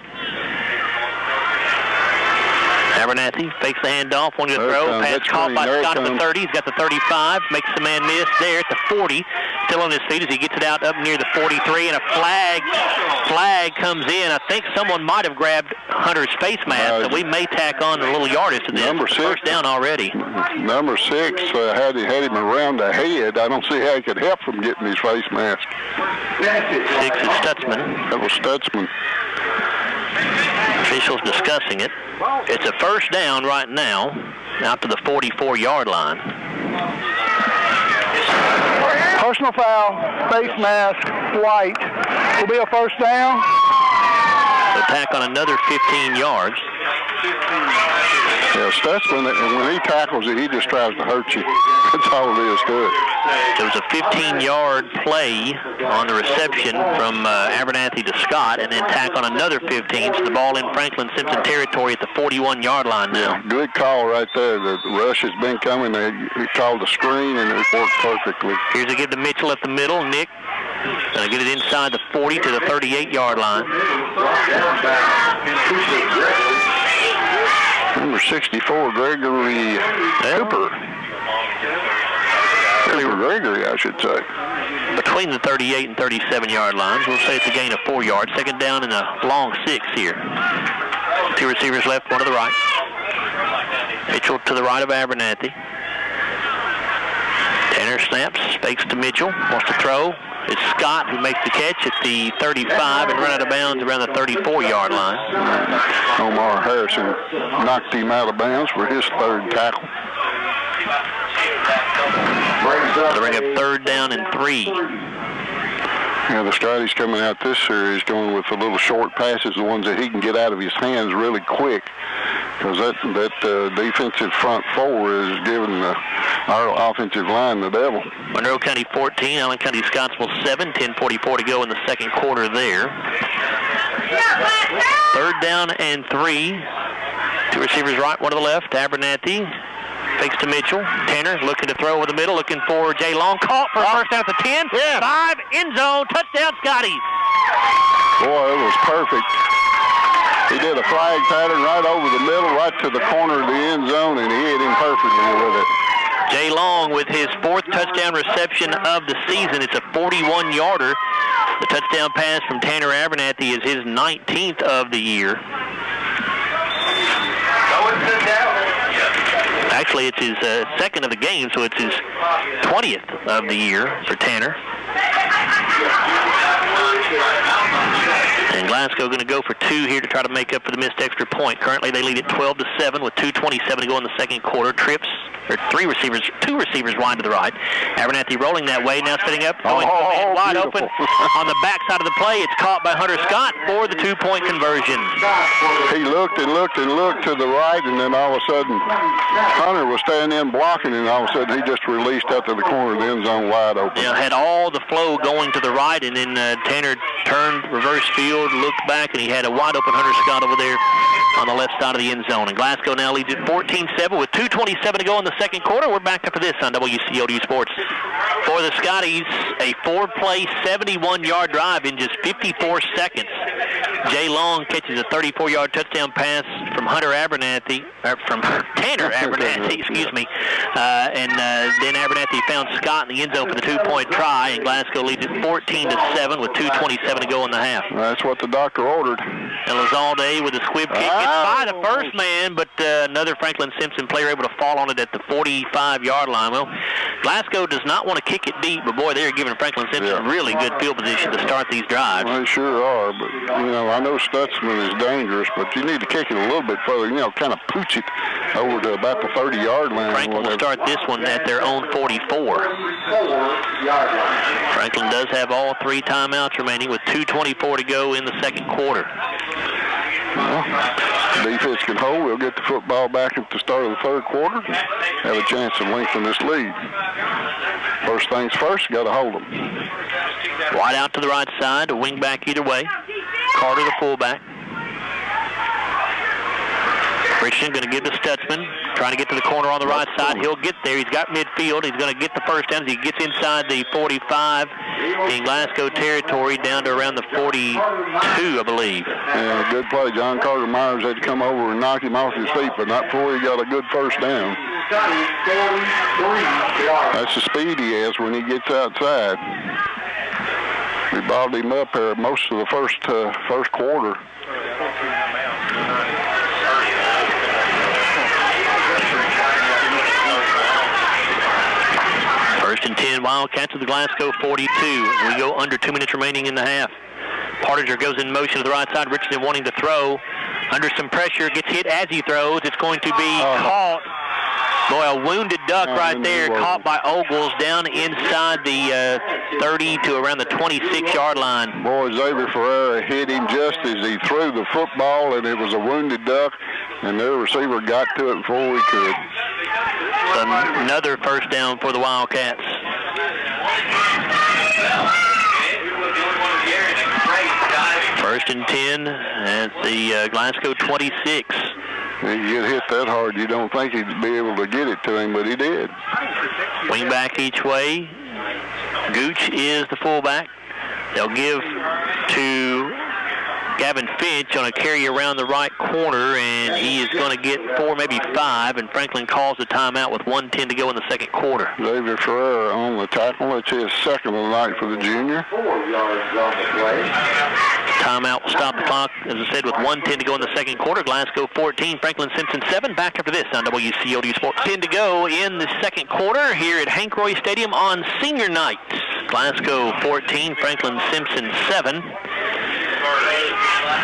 Abernathy fakes the handoff, one to throw. Pass caught by Scott at the 30. He's got the 35. Makes the man miss there at the 40. Still on his feet as he gets it out up near the 43. And a flag comes in. I think someone might have grabbed Hunter's face mask, so we may tack on a little yardage to this. Number 6. First down already. Number 6 had him around the head. I don't see how he could help from getting his face mask. 6 is Stutzman. That was Stutzman. Officials discussing it. It's a first down right now, out to the 44-yard line. Personal foul, face mask, white. Will be a first down. Attack on another 15 yards. Yeah, Stutzman, when he tackles it, he just tries to hurt you. That's all it is to it. There was a 15-yard play on the reception from Abernathy to Scott, and then tack on another 15. So the ball in Franklin-Simpson territory at the 41-yard line now. Yeah, good call right there. The rush has been coming. He called the screen, and it worked perfectly. Here's a give to Mitchell at the middle. Nick going to get it inside the 40 to the 38-yard line. Number 64, Gregory Cooper. Gregory, I should say. Between the 38 and 37-yard lines, we'll say it's a gain of 4 yards. Second down and a long 6 here. 2 receivers left, one to the right. Mitchell to the right of Abernathy. Tanner snaps, fakes to Mitchell, wants to throw. It's Scott who makes the catch at the 35 and run out of bounds around the 34-yard line. Omar Harrison knocked him out of bounds for his third tackle. They bring up third down and 3. Yeah, the Scotty's coming out this series going with the little short passes, the ones that he can get out of his hands really quick, because that defensive front 4 is giving our offensive line the devil. Monroe County 14, Allen County Scottsville 7, 10:44 to go in the second quarter there. Third down and 3. 2 receivers right, one to the left. Abernathy fakes to Mitchell. Tanner looking to throw over the middle, looking for Jay Long. Caught for a first down at the 10. Yeah. 5, end zone, touchdown, Scotties. Boy, it was perfect. He did a flag pattern right over the middle, right to the corner of the end zone, and he hit him perfectly with it. Jay Long with his 4th touchdown reception of the season. It's a 41-yarder. The touchdown pass from Tanner Abernathy is his 19th of the year. Actually, it's his 2nd of the game, so it's his 20th of the year for Tanner. And Glasgow going to go for 2 here to try to make up for the missed extra point. Currently, they lead at 12-7 with 2:27 to go in the second quarter. Trips, or 2 receivers wide to the right. Abernathy rolling that way, now setting up, going to a man wide open on the backside of the play. It's caught by Hunter Scott for the 2-point conversion. He looked and looked and looked to the right, and then all of a sudden, Hunter was standing in blocking, and all of a sudden he just released out to the corner of the end zone wide open. Yeah, had all the flow going to the right, and then Tanner turned reverse field, looked back, and he had a wide open Hunter Scott over there on the left side of the end zone. And Glasgow now leads at 14-7 with 2:27 to go in the second quarter. We're back after this on WCLU Sports. For the Scotties, a 4-play, 71-yard drive in just 54 seconds. Jay Long catches a 34-yard touchdown pass from Tanner Abernathy, excuse me. And then Abernathy found Scott in the end zone for the 2-point try, and Glasgow leads at 14-7 with 2:27 to go in the half. That's what the doctor ordered. And Lazalde with a squib kick gets by the first man, but another Franklin-Simpson player able to fall on it at the 45-yard line. Well, Glasgow does not want to kick it deep, but boy, they're giving Franklin-Simpson really good field position to start these drives. Well, they sure are, but, I know Stutzman is dangerous, but you need to kick it a little bit further, kind of pooch it over to about the 30-yard line. Franklin will start this one at their own 44. Franklin does have all 3 timeouts remaining with 2:24 to go in the second quarter. Well, defense can hold. We'll get the football back at the start of the third quarter. Have a chance to lengthen this lead. First things first, got to hold them. Wide out to the right side, a wing back either way. Carter, the fullback. Christian going to give to Stutzman. trying to get to the corner on the right side. He'll get there. He's got midfield. He's going to get the first down as he gets inside the 45 in Glasgow territory down to around the 42, I believe. Yeah, good play. John Carter Myers had to come over and knock him off his feet, but not before he got a good first down. That's the speed he has when he gets outside. We balled him up there most of the first quarter. First and 10, Wildcats of the Glasgow 42. We go under 2 minutes remaining in the half. Partiger goes in motion to the right side. Richardson wanting to throw. Under some pressure, gets hit as he throws. It's going to be caught. Boy, a wounded duck right there, caught by Ogles down inside the 30 to around the 26-yard line. Boy, Xavier Ferreira hit him just as he threw the football, and it was a wounded duck, and their receiver got to it before we could. Another first down for the Wildcats. First and 10 at the Glasgow 26. He get hit that hard, you don't think he'd be able to get it to him, but he did. Wing back each way. Gooch is the fullback. They'll give to Gavin Finch on a carry around the right corner, and he is going to get 4, maybe 5, and Franklin calls the timeout with 1:10 to go in the second quarter. Xavier Ferreira on the tackle. That's his second of the night for the junior. 4 yards on the play. Timeout will stop the clock, as I said, with 1:10 to go in the second quarter. Glasgow 14, Franklin-Simpson 7. Back after this on WCLU Sports. 10 to go in the second quarter here at Hank Roy Stadium on senior night. Glasgow 14, Franklin-Simpson 7.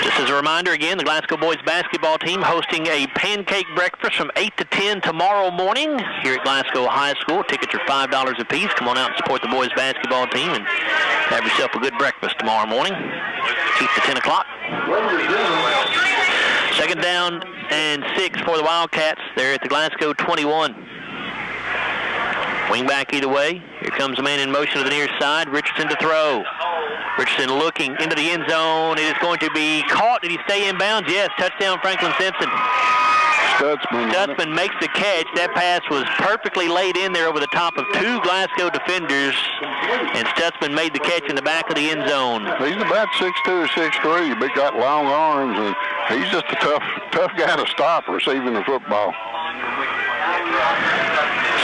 Just as a reminder, again, the Glasgow boys basketball team hosting a pancake breakfast from 8 to 10 tomorrow morning here at Glasgow High School. Tickets are $5 a piece. Come on out and support the boys basketball team and have yourself a good breakfast tomorrow morning. 8 to 10 o'clock. Second down and 6 for the Wildcats. They're at the Glasgow 21. Wing back either way. Here comes a man in motion to the near side. Richardson to throw. Richardson looking into the end zone. It is going to be caught. Did he stay in bounds? Yes. Touchdown, Franklin-Simpson. Stutzman makes the catch. That pass was perfectly laid in there over the top of 2 Glasgow defenders, and Stutzman made the catch in the back of the end zone. He's about 6'2" or 6'3", but got long arms, and he's just a tough guy to stop receiving the football.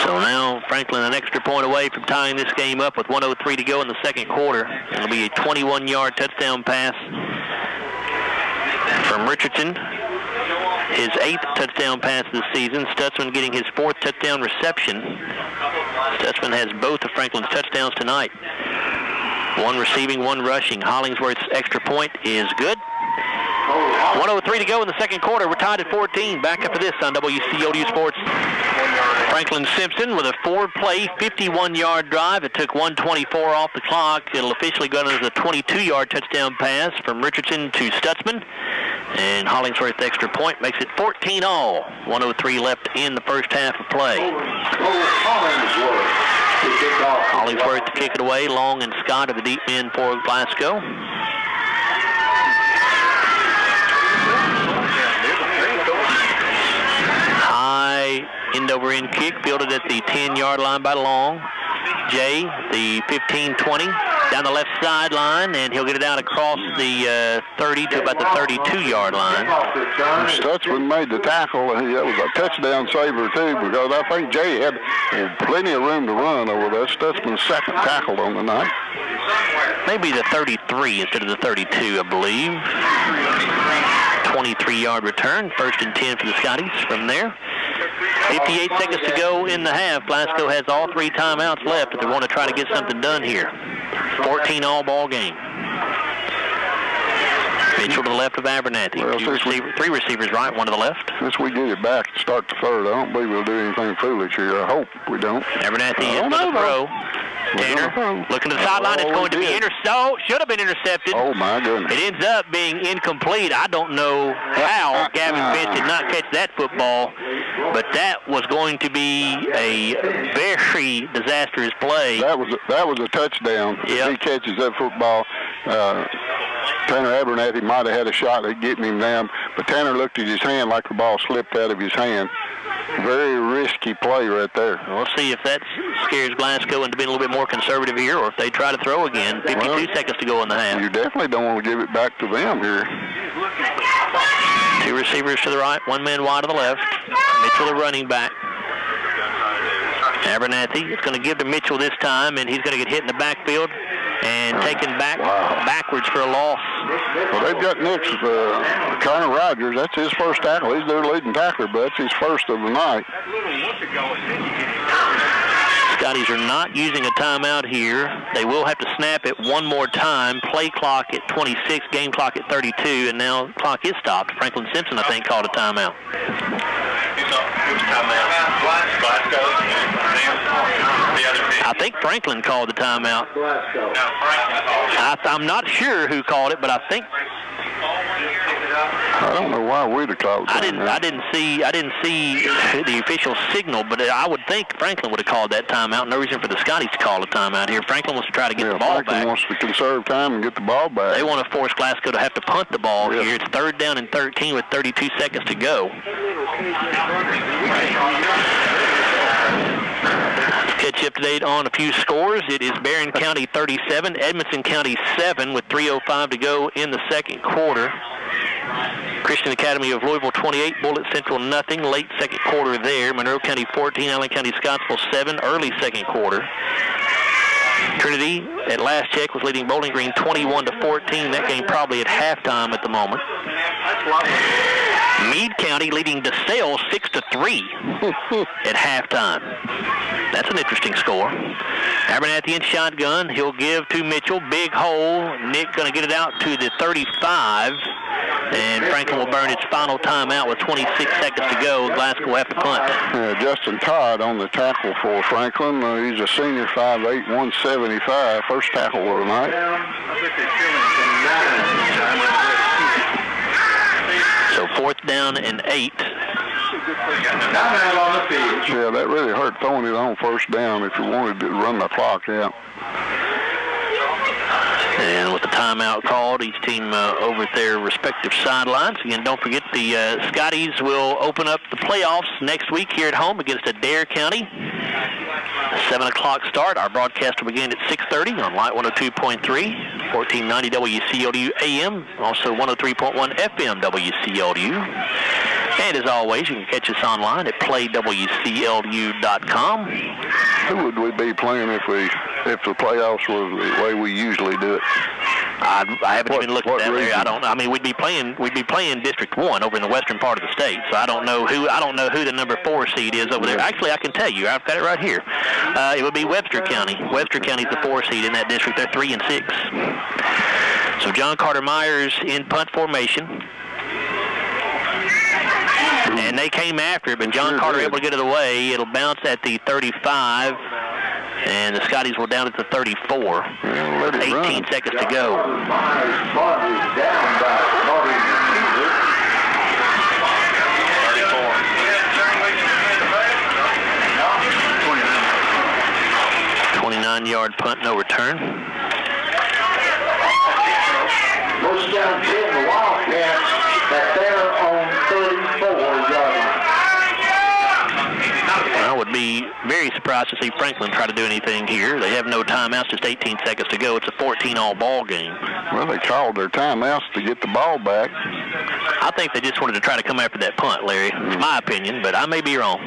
So now Franklin an extra point away from tying this game up with 1:03 to go in the second quarter. It'll be a 21-yard touchdown pass from Richardson. His 8th touchdown pass of the season. Stutzman getting his 4th touchdown reception. Stutzman has both of Franklin's touchdowns tonight. 1 receiving, 1 rushing. Hollingsworth's extra point is good. 1:03 to go in the second quarter. We're tied at 14. Back after this on WCLU Sports. Franklin-Simpson with a 4-play, 51-yard drive. It took 1:24 off the clock. It'll officially go as a 22-yard touchdown pass from Richardson to Stutzman. And Hollingsworth's extra point makes it 14-all. 1:03 left in the first half of play. Hollingsworth to kick it away. Long and Scott are the deep men for Glasgow. High end-over-end kick, fielded at the 10-yard line by Long. Jay, the 15-20, down the left sideline, and he'll get it out across the 30 to about the 32-yard line. Stutzman made the tackle. That was a touchdown saver, too, because I think Jay had plenty of room to run over there. Stutzman's second tackle on the night. Maybe the 33 instead of the 32, I believe. 23-yard return, first and 10 for the Scotties from there. 58 seconds to go in the half. Glasgow has all 3 timeouts left if they want to try to get something done here. 14-all ball game. Mitchell to the left of Abernathy. Well, 3 receivers right, 1 to the left. Since we get it back to start the third, I don't believe we'll do anything foolish here. I hope we don't. Abernathy is for the throw. Tanner looking to the sideline. It's going to be intercepted. Should have been intercepted. Oh, my goodness. It ends up being incomplete. I don't know how Gavin Finch did not catch that football, but that was going to be a very disastrous play. That was a touchdown. Yep. If he catches that football, Tanner Abernathy might have had a shot at getting him down, but Tanner looked at his hand like the ball slipped out of his hand. Very risky play right there. We'll see if that scares Glasgow into being a little bit more conservative here, or if they try to throw again. 52 seconds to go in the half. You definitely don't want to give it back to them here. Two receivers to the right, one man wide to the left. Mitchell, the running back. Abernathy is going to give to Mitchell this time, and he's going to get hit in the backfield and taken backwards for a loss. Well, they've got next Connor Rogers. That's his first tackle. He's their leading tackler, but that's his first of the night. Scotties are not using a timeout here. They will have to snap it one more time. Play clock at 26, game clock at 32, and now the clock is stopped. Franklin-Simpson, I think, called a timeout. I think Franklin called the timeout. I'm not sure who called it, but I think. I don't know why we'd have called it. I didn't see the official signal, but I would think Franklin would have called that timeout. No reason for the Scotties to call a timeout here. Franklin wants to try to get the ball Franklin back. Wants to conserve time and get the ball back. They want to force Glasgow to have to punt the ball here. It's 3rd down and 13 with 32 seconds to go. Catch you up to date on a few scores. It is Barron County 37, Edmonson County 7 with 3:05 to go in the second quarter. Christian Academy of Louisville 28, Bullitt Central nothing, late second quarter there. Monroe County 14, Allen County Scottsville 7, early second quarter. Trinity, at last check, was leading Bowling Green 21-14. That game probably at halftime at the moment. Meade County leading DeSale 6-3 at halftime. That's an interesting score. Abernathy in shotgun. He'll give to Mitchell. Big hole. Nick going to get it out to the 35. And Franklin will burn its final timeout with 26 seconds to go. Glasgow will have to punt. Justin Todd on the tackle for Franklin. He's a senior, 5'8", 175. First tackle of the night. So 4th down and 8. Yeah, that really hurt throwing it on 1st down if you wanted to run the clock out. And with the timeout called, each team over at their respective sidelines. Again, don't forget the Scotties will open up the playoffs next week here at home against Adair County. 7 o'clock start. Our broadcast will begin at 6:30 on Light 102.3, 1490 WCLU AM, also 103.1 FM WCLU. And as always, you can catch us online at playwclu.com. Who would we be playing if the playoffs was the way we usually do it? I haven't even looked at that, Larry. We'd be playing District 1 over in the western part of the state. So I don't know who the number 4 seed is over there. Actually, I can tell you. I've got it right here. It would be Webster County. Webster County's the 4 seed in that district. They're 3-6. So John Carter Myers in punt formation. And they came after it, but John Carter able to get it away. It'll bounce at the 35. And the Scotties will down at the 34. 18 seconds to go. 29-yard punt, no return. First down 10, the Wildcats at there on 34-yard line. I would be very surprised to see Franklin try to do anything here. They have no timeouts, just 18 seconds to go. It's a 14-all ball game. Well, they called their timeouts to get the ball back. I think they just wanted to try to come after that punt, Larry. It's my opinion, but I may be wrong.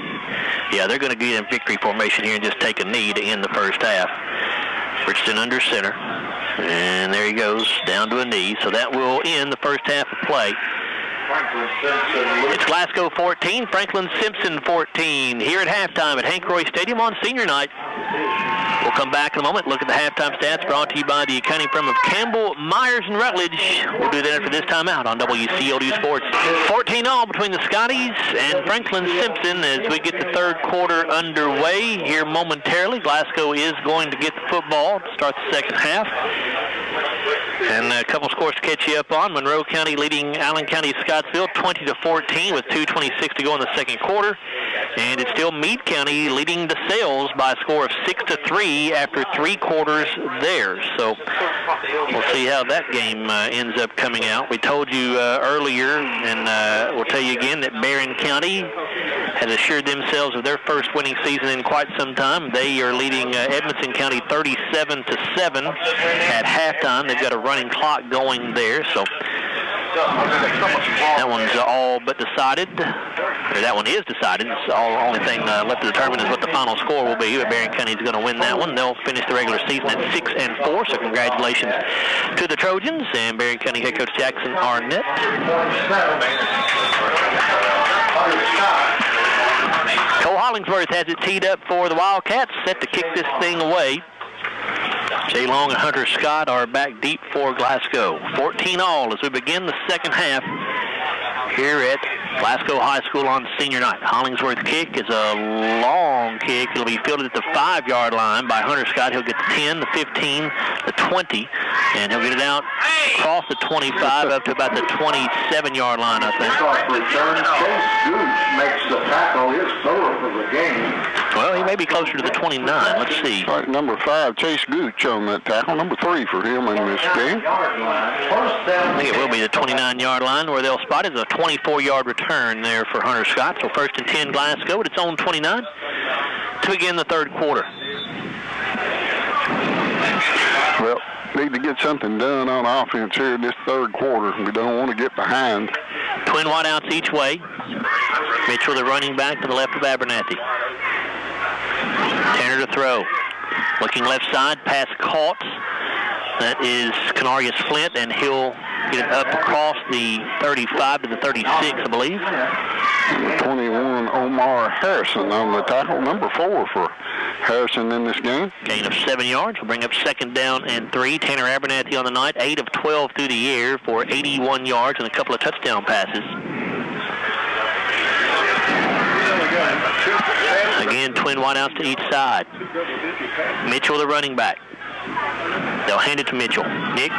Yeah, they're going to get in victory formation here and just take a knee to end the first half. Richardson under center. And there he goes, down to a knee. So that will end the first half of play. It's Glasgow 14, Franklin-Simpson 14 here at halftime at Hank Roy Stadium on senior night. We'll come back in a moment, look at the halftime stats brought to you by the accounting firm of Campbell, Myers, and Rutledge. We'll do that after this timeout on WCLU Sports. 14-all between the Scotties and Franklin-Simpson as we get the third quarter underway here momentarily. Glasgow is going to get the football to start the second half. And a couple scores to catch you up on. Monroe County leading Allen County Scottsville 20-14 with 2:26 to go in the second quarter. And it's still Meade County leading the Sales by a score of 6-3 after 3 quarters there. So we'll see how that game ends up coming out. We told you earlier, and we'll tell you again, that Barron County has assured themselves of their first winning season in quite some time. They are leading Edmonson County 37-7 at halftime. They've got a running clock going there, so that one's all but decided. Or that one is decided. It's the only thing left to determine is what the final score will be. But Barron County is going to win that one. They'll finish the regular season at 6-4. So congratulations to the Trojans and Barron County head coach Jackson Arnett. Cole Hollingsworth has it teed up for the Wildcats, set to kick this thing away. Jay Long and Hunter Scott are back deep for Glasgow. 14-all as we begin the second half here at Glasgow High School on senior night. Hollingsworth's kick is a long kick. It'll be fielded at the 5-yard line by Hunter Scott. He'll get the 10, the 15, the 20, and he'll get it out across the 25 up to about the 27-yard line, I think. Return. Chase Gooch makes the tackle, his third for the game. Well, he may be closer to the 29. Let's see. Right, number 5, Chase Gooch on that tackle. Number 3 for him in this game. I think it will be the 29-yard line where they'll spot it. It's a 24-yard return there for Hunter Scott. So first and 10 Glasgow at its own 29 to begin the third quarter. Well, need to get something done on offense here in this third quarter. We don't want to get behind. Twin wideouts each way. Mitchell, the running back, to the left of Abernathy. Tanner to throw. Looking left side, pass caught. That is Canarius Flint, and he'll get it up across the 35 to the 36, I believe. 21, Omar Harrison on the tackle. Number 4 for Harrison in this game. Gain of 7 yards. We'll bring up second down and 3. Tanner Abernathy on the night, 8 of 12 through the air for 81 yards and a couple of touchdown passes. Again, twin wideouts to each side. Mitchell, the running back. They'll hand it to Mitchell. Nick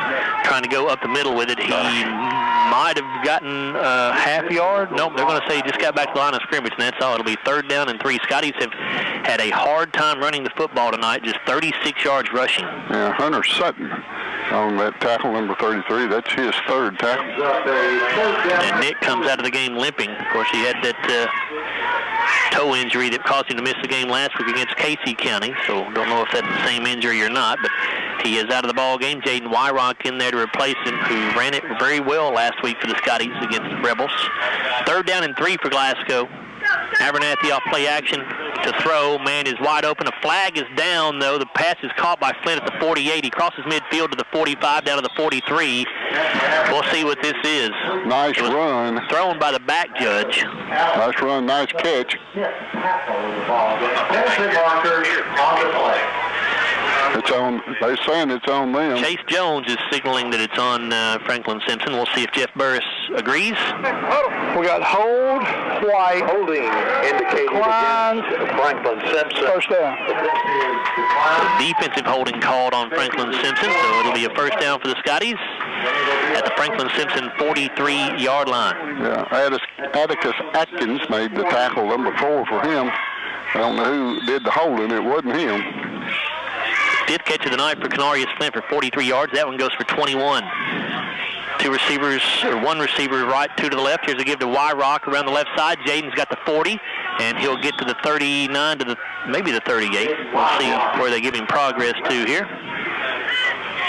trying to go up the middle with it. He might have gotten a half yard. Nope, they're going to say he just got back to the line of scrimmage, and that's all. It'll be third down and 3. Scotties have had a hard time running the football tonight, just 36 yards rushing. Yeah, Hunter Sutton on that tackle, number 33. That's his third tackle. And Nick comes out of the game limping. Of course, he had that toe injury that caused him to miss the game last week against Casey County, so don't know if that's the same injury or not, but he is out of the ball game. Jaden Wyrock in there to replace him, who ran it very well last week for the Scotties against the Rebels. Third down and 3 for Glasgow. Abernathy off play action to throw. Man is wide open. A flag is down, though. The pass is caught by Flint at the 48. He crosses midfield to the 45, down to the 43. We'll see what this is. Nice run. Thrown by the back judge. Nice run, nice catch. It's on. They're saying it's on them. Chase Jones is signaling that it's on Franklin-Simpson. We'll see if Jeff Burris agrees. We got hold, White, Holding indicated Klein, against Franklin-Simpson. first down. Defensive holding called on Franklin-Simpson, so it'll be a first down for the Scotties at the Franklin-Simpson 43-yard line. Yeah, Atticus Atkins made the tackle, number 4 for him. I don't know who did the holding. It wasn't him. Did catch of the night for Canarius Flint for 43 yards. That one goes for 21. One receiver right, 2 to the left. Here's a give to Wyrock around the left side. Jaden's got the 40, and he'll get to the 39 to maybe the 38. We'll see where they give him progress to here.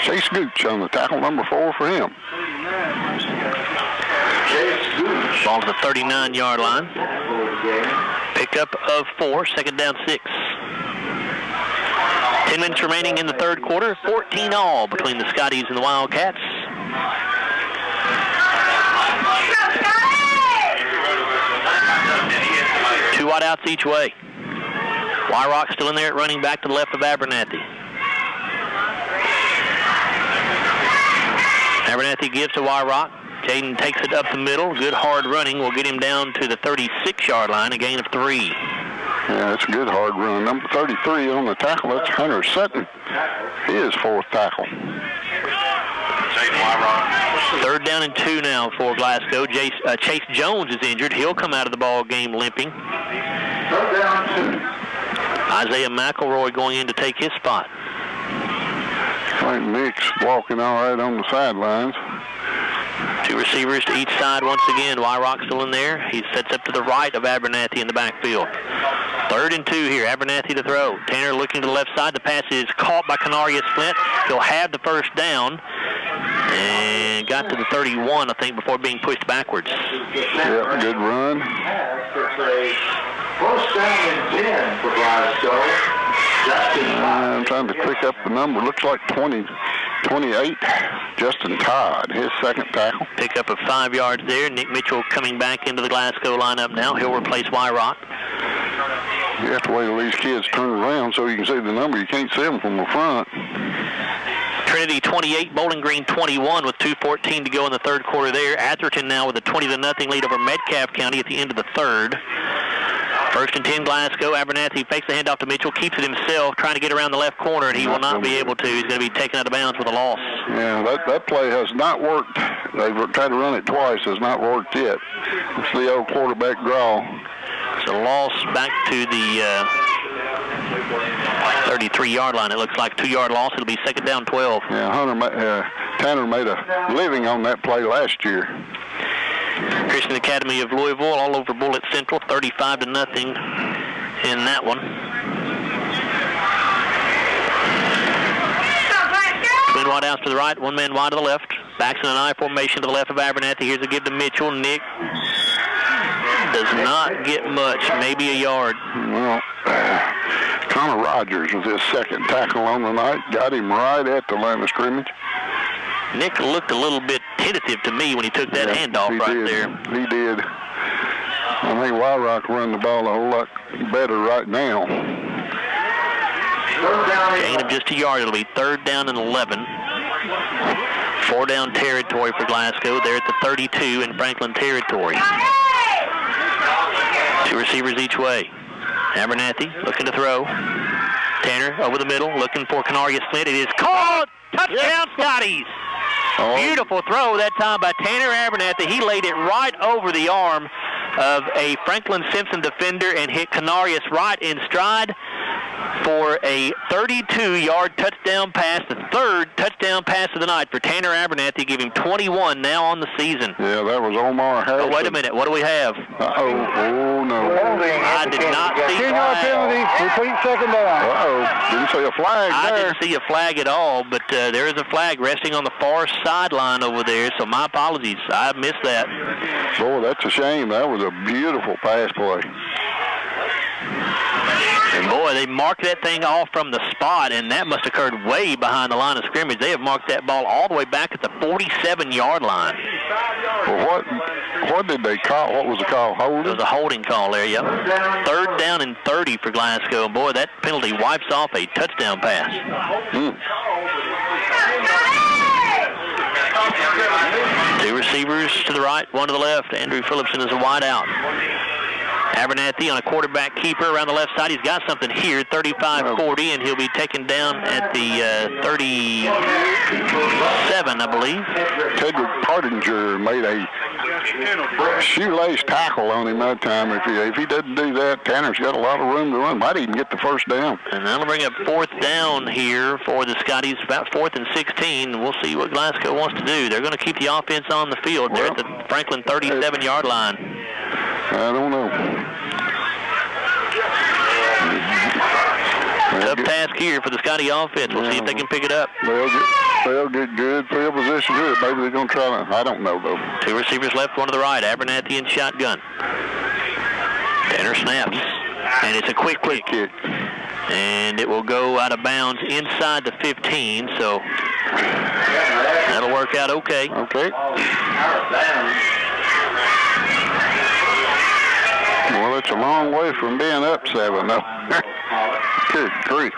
Chase Gooch on the tackle, number 4 for him. Chase Gooch. Ball to the 39-yard line. Pickup of 4, second down 6. 10 minutes remaining in the third quarter. 14-all between the Scotties and the Wildcats. Two wideouts each way. Wyrock still in there at running back to the left of Abernathy. Abernathy gives to Wyrock. Jaden takes it up the middle. Good hard running will get him down to the 36-yard line, a gain of 3. Yeah, it's a good hard run. Number 33 on the tackle, that's Hunter Sutton. His 4th tackle. Third down and 2 now for Glasgow. Chase Jones is injured. He'll come out of the ball game limping. Third down 2. Isaiah McElroy going in to take his spot. I think Nick's walking all right on the sidelines. 2 receivers to each side once again. Wyrock still in there. He sets up to the right of Abernathy in the backfield. 3rd and 2 here. Abernathy to throw. Tanner looking to the left side. The pass is caught by Canarius Flint. He'll have the first down. And got to the 31, I think, before being pushed backwards. Yep, good run. First down and 10 for Glasgow. I'm trying to click up the number. Looks like 28. Justin Todd, his second tackle. Pick up of 5 yards there. Nick Mitchell coming back into the Glasgow lineup now. He'll replace Wyrock. You have to wait till these kids turn around so you can see the number. You can't see them from the front. Trinity 28, Bowling Green 21 with 2:14 to go in the third quarter there. Atherton now with a 20-0 lead over Metcalfe County at the end of the third. 1st and 10 Glasgow. Abernathy fakes the handoff to Mitchell, keeps it himself, trying to get around the left corner, and he will not be able to. He's going to be taken out of bounds with a loss. Yeah, that play has not worked. They've tried to run it twice. Has not worked yet. It's the old quarterback draw. It's a loss back to the 33-yard line. It looks like a 2-yard loss. It'll be 2nd down 12. Yeah, Tanner made a living on that play last year. Christian Academy of Louisville all over Bullitt Central, 35-0 in that one. Twin wide outs to the right, 1 man wide to the left. Backs in an I formation to the left of Abernathy. Here's a give to Mitchell. Nick does not get much, maybe a yard. Well, Connor Rogers was his second tackle on the night. Got him right at the line of scrimmage. Nick looked a little bit tentative to me when he took that handoff right there. He did. I think Wyrock run the ball a whole lot better right now. Gain of just a yard. It'll be 3rd down and 11. 4-down territory for Glasgow. They're at the 32 in Franklin territory. 2 receivers each way. Abernathy looking to throw. Tanner over the middle looking for Canarius Flint. It is caught. Touchdown, Scotties. Beautiful throw that time by Tanner Abernathy. He laid it right over the arm of a Franklin-Simpson defender and hit Canarius right in stride for a 32-yard touchdown pass, the 3rd touchdown pass of the night for Tanner Abernathy, giving 21 now on the season. Yeah, that was Omar Harrison. Oh, wait a minute. What do we have? Oh, no. I did not see a flag. Penalty, repeat 2nd down. Didn't see a flag there. I didn't see a flag at all, but there is a flag resting on the far sideline over there, so my apologies. I missed that. Boy, that's a shame. That was a beautiful pass play. And boy, they marked that thing off from the spot, and that must have occurred way behind the line of scrimmage. They have marked that ball all the way back at the 47-yard line. Well, what did they call? What was the call? Holding? It was a holding call there, yep. 3rd down and 30 for Glasgow. Boy, that penalty wipes off a touchdown pass. 2 receivers to the right, 1 to the left. Andrew Phillipson is a wide out. Abernathy on a quarterback keeper around the left side. He's got something here, 35-40, and he'll be taken down at the 37, I believe. Tedrick Partinger made a shoelace tackle on him that time. If he doesn't do that, Tanner's got a lot of room to run. Might even get the first down. And that'll bring up 4th down here for the Scotties, about 4th and 16. We'll see what Glasgow wants to do. They're going to keep the offense on the field. They're at the Franklin 37-yard line. I don't know. Tough task here for the Scotty offense. We'll see if they can pick it up. They'll get good field position here. Maybe they're going to try to. I don't know, though. 2 receivers left, 1 to the right. Abernathy in shotgun. Tanner snaps. And it's a quick kick. And it will go out of bounds inside the 15, so that'll work out okay. Okay. Well, it's a long way from being up 7, though. Good grief.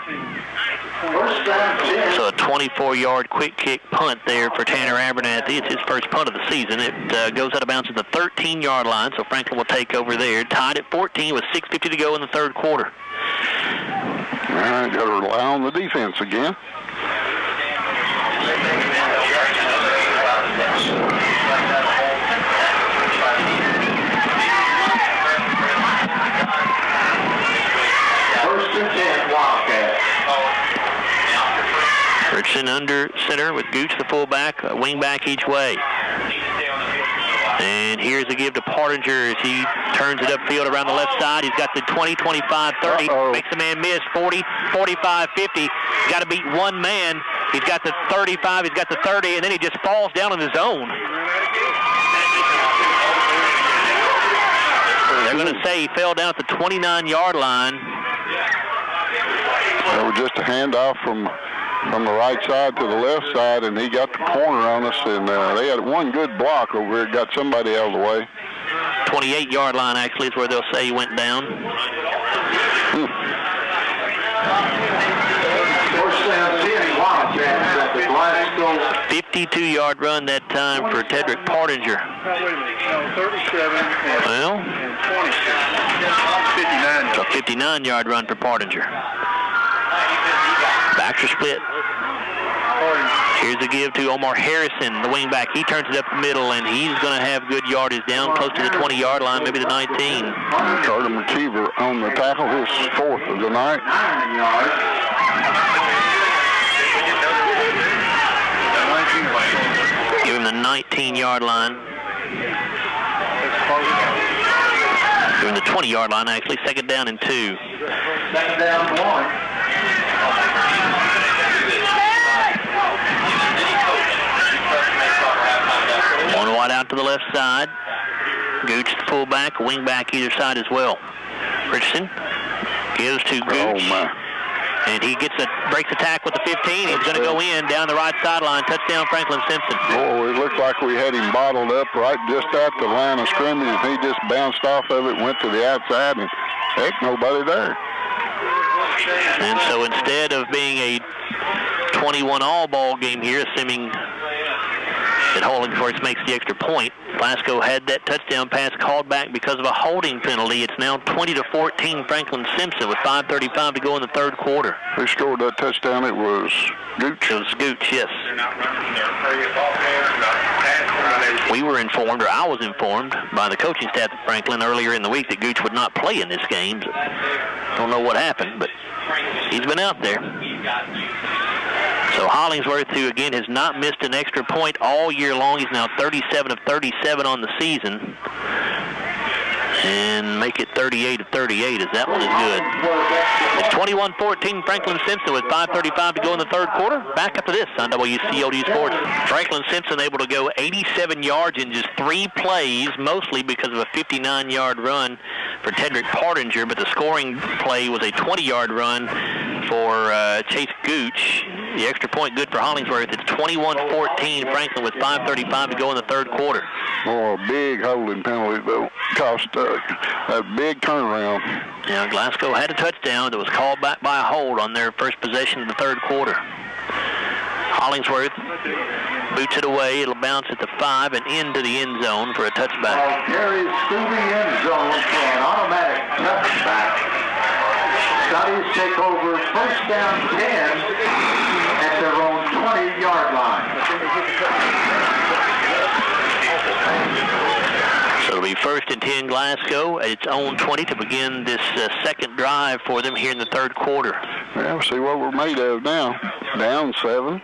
So a 24-yard quick kick punt there for Tanner Abernathy. It's his first punt of the season. It goes out of bounds at the 13-yard line, so Franklin will take over there. Tied at 14 with 6:50 to go in the third quarter. All right, got to rely on the defense again. under center with Gooch, the fullback, wing back each way. And here's a give to Partinger as he turns it upfield around the left side. He's got the 20, 25, 30. Makes the man miss. 40, 45, 50. He's got to beat one man. He's got the 35. He's got the 30. And then he just falls down on his own. They're going to say he fell down at the 29-yard line. It was just a handoff from the right side to the left side, and he got the corner on us, and they had one good block over here, got somebody out of the way. 28-yard line, actually, is where they'll say he went down. 52-yard run that time for Tedrick Partinger. Well, a 59-yard run for Partinger. Backs are split. Here's a give to Omar Harrison, the wing back. He turns it up the middle, and he's going to have good yardage down close to the 20-yard line, maybe the 19. Carter McKeever on the tackle, his fourth of the night. Give him the 19-yard line. Give him the 20-yard line, actually. Second down and 2. Second down and 1. One wide out to the left side. Gooch, the fullback, wing back either side as well. Richardson gives to Gooch. And he breaks the tack with the 15. He's going to go in down the right sideline. Touchdown, Franklin-Simpson. Oh, it looked like we had him bottled up right just at the line of scrimmage. He just bounced off of it, went to the outside, and heck, nobody there. And so instead of being a 21-all ball game here, assuming that Hollingsworth makes the extra point, Glasgow had that touchdown pass called back because of a holding penalty. It's now 20-14 Franklin-Simpson with 5:35 to go in the third quarter. Who scored that touchdown? It was Gooch. It was Gooch, yes. We were informed, or I was informed, by the coaching staff at Franklin earlier in the week that Gooch would not play in this game. Don't know what happened, but he's been out there. So Hollingsworth, who again has not missed an extra point all year long, he's now 37 of 37 on the season. And make it 38 of 38 as that one is good. It's 21-14 Franklin-Simpson with 5:35 to go in the third quarter. Back up to this on WCLU Sports. Franklin-Simpson able to go 87 yards in just 3 plays, mostly because of a 59-yard run for Tedrick Partinger, but the scoring play was a 20-yard run for Chase Gooch. The extra point good for Hollingsworth. It's 21-14 Franklin with 5:35 to go in the third quarter. Oh, a big holding penalty, though. Cost a big turnaround. Yeah, Glasgow had a touchdown that was called back by a hold on their first possession of the third quarter. Hollingsworth boots it away. It'll bounce at the 5 and into the end zone for a touchback. Carries through the end zone for an automatic touchback. Scotties take over first down 10 at their own 20-yard line. So it'll be first and 10 Glasgow at its own 20 to begin this second drive for them here in the third quarter. Yeah, we'll see what we're made of now. Down 7.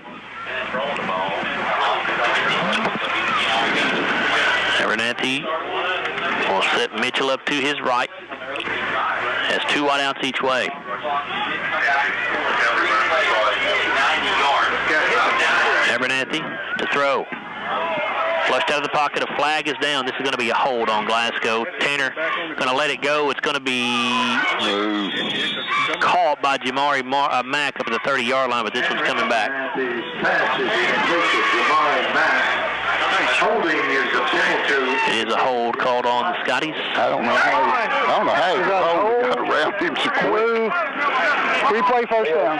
Abernathy will set Mitchell up to his right. Has 2 wideouts each way. Abernathy to throw. Flushed out of the pocket, a flag is down. This is going to be a hold on Glasgow. Tanner going to let it go. It's going to be caught by Jamari Mack up at the 30-yard line, but this one's coming back. It is a hold called on the Scotties. I don't know how he got around him so quick. Replay first down.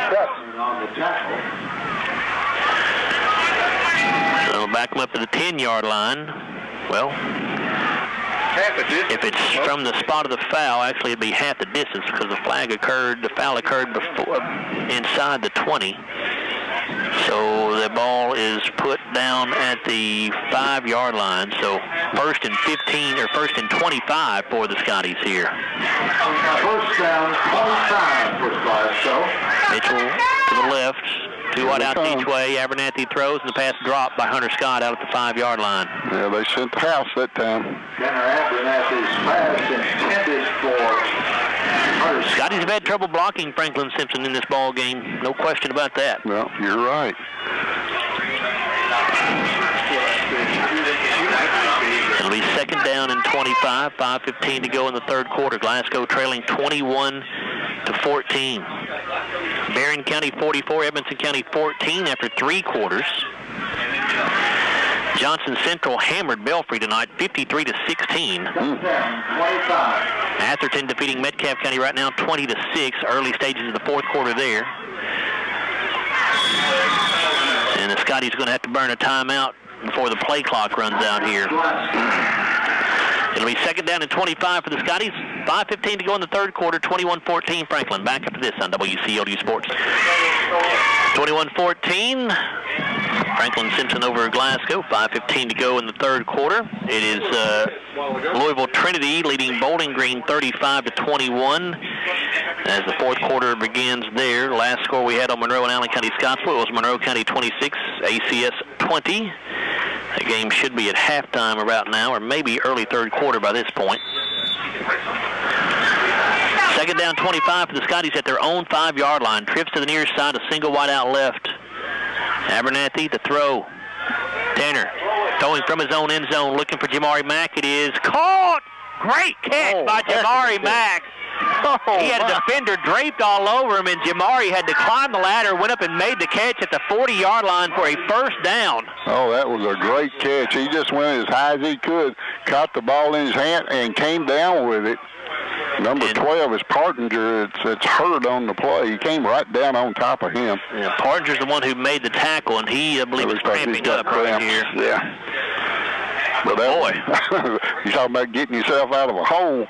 So they'll back him up to the 10-yard line. Well, if it's from the spot of the foul, actually it'd be half the distance because the foul occurred before inside the 20. So the ball is put down at the 5-yard line. So first and 15 or first and 25 for the Scotties here. First down 25 for Glasgow. Mitchell to the left, 2 wide out each way. Abernathy throws, and the pass dropped by Hunter Scott out at the 5-yard line. Yeah, they sent the house that time. Gunnar Abernathy's pass intended for Hunter Scott. Scotty's have had trouble blocking Franklin-Simpson in this ball game. No question about that. Well, you're right. It'll be 2nd down and 25. 5:15 to go in the 3rd quarter. Glasgow trailing 21-14. Barron County 44, Edmonson County 14 after 3 quarters. Johnson Central hammered Belfry tonight, 53-16. Atherton defeating Metcalfe County right now, 20-6. Early stages of the 4th quarter there. And the Scotties are going to have to burn a timeout before the play clock runs out here. It'll be 2nd down and 25 for the Scotties. 5:15 to go in the 3rd quarter. 21-14 Franklin. Back after this on WCLU Sports. 21-14. Franklin-Simpson over Glasgow. 5:15 to go in the 3rd quarter. It is Louisville Trinity leading Bowling Green 35-21. As the 4th quarter begins there. Last score we had on Monroe and Allen County Scottsville was Monroe County 26, ACS 20. The game should be at halftime about now, or maybe early 3rd quarter by this point. 2nd down 25 for the Scotties at their own 5-yard line. Trips to the near side, a single wide out left. Abernathy to throw. Tanner throwing from his own end zone, looking for Jamari Mack. It is caught. Great catch by Jamari Mack. He had a defender draped all over him, and Jamari had to climb the ladder, went up and made the catch at the 40-yard line for a 1st down. Oh, that was a great catch. He just went as high as he could, caught the ball in his hand, and came down with it. Number 12 is Partinger. It's hurt on the play. He came right down on top of him. Yeah, Partinger's the one who made the tackle, and he, I believe, was cramping up right here. Yeah. But you're talking about getting yourself out of a hole.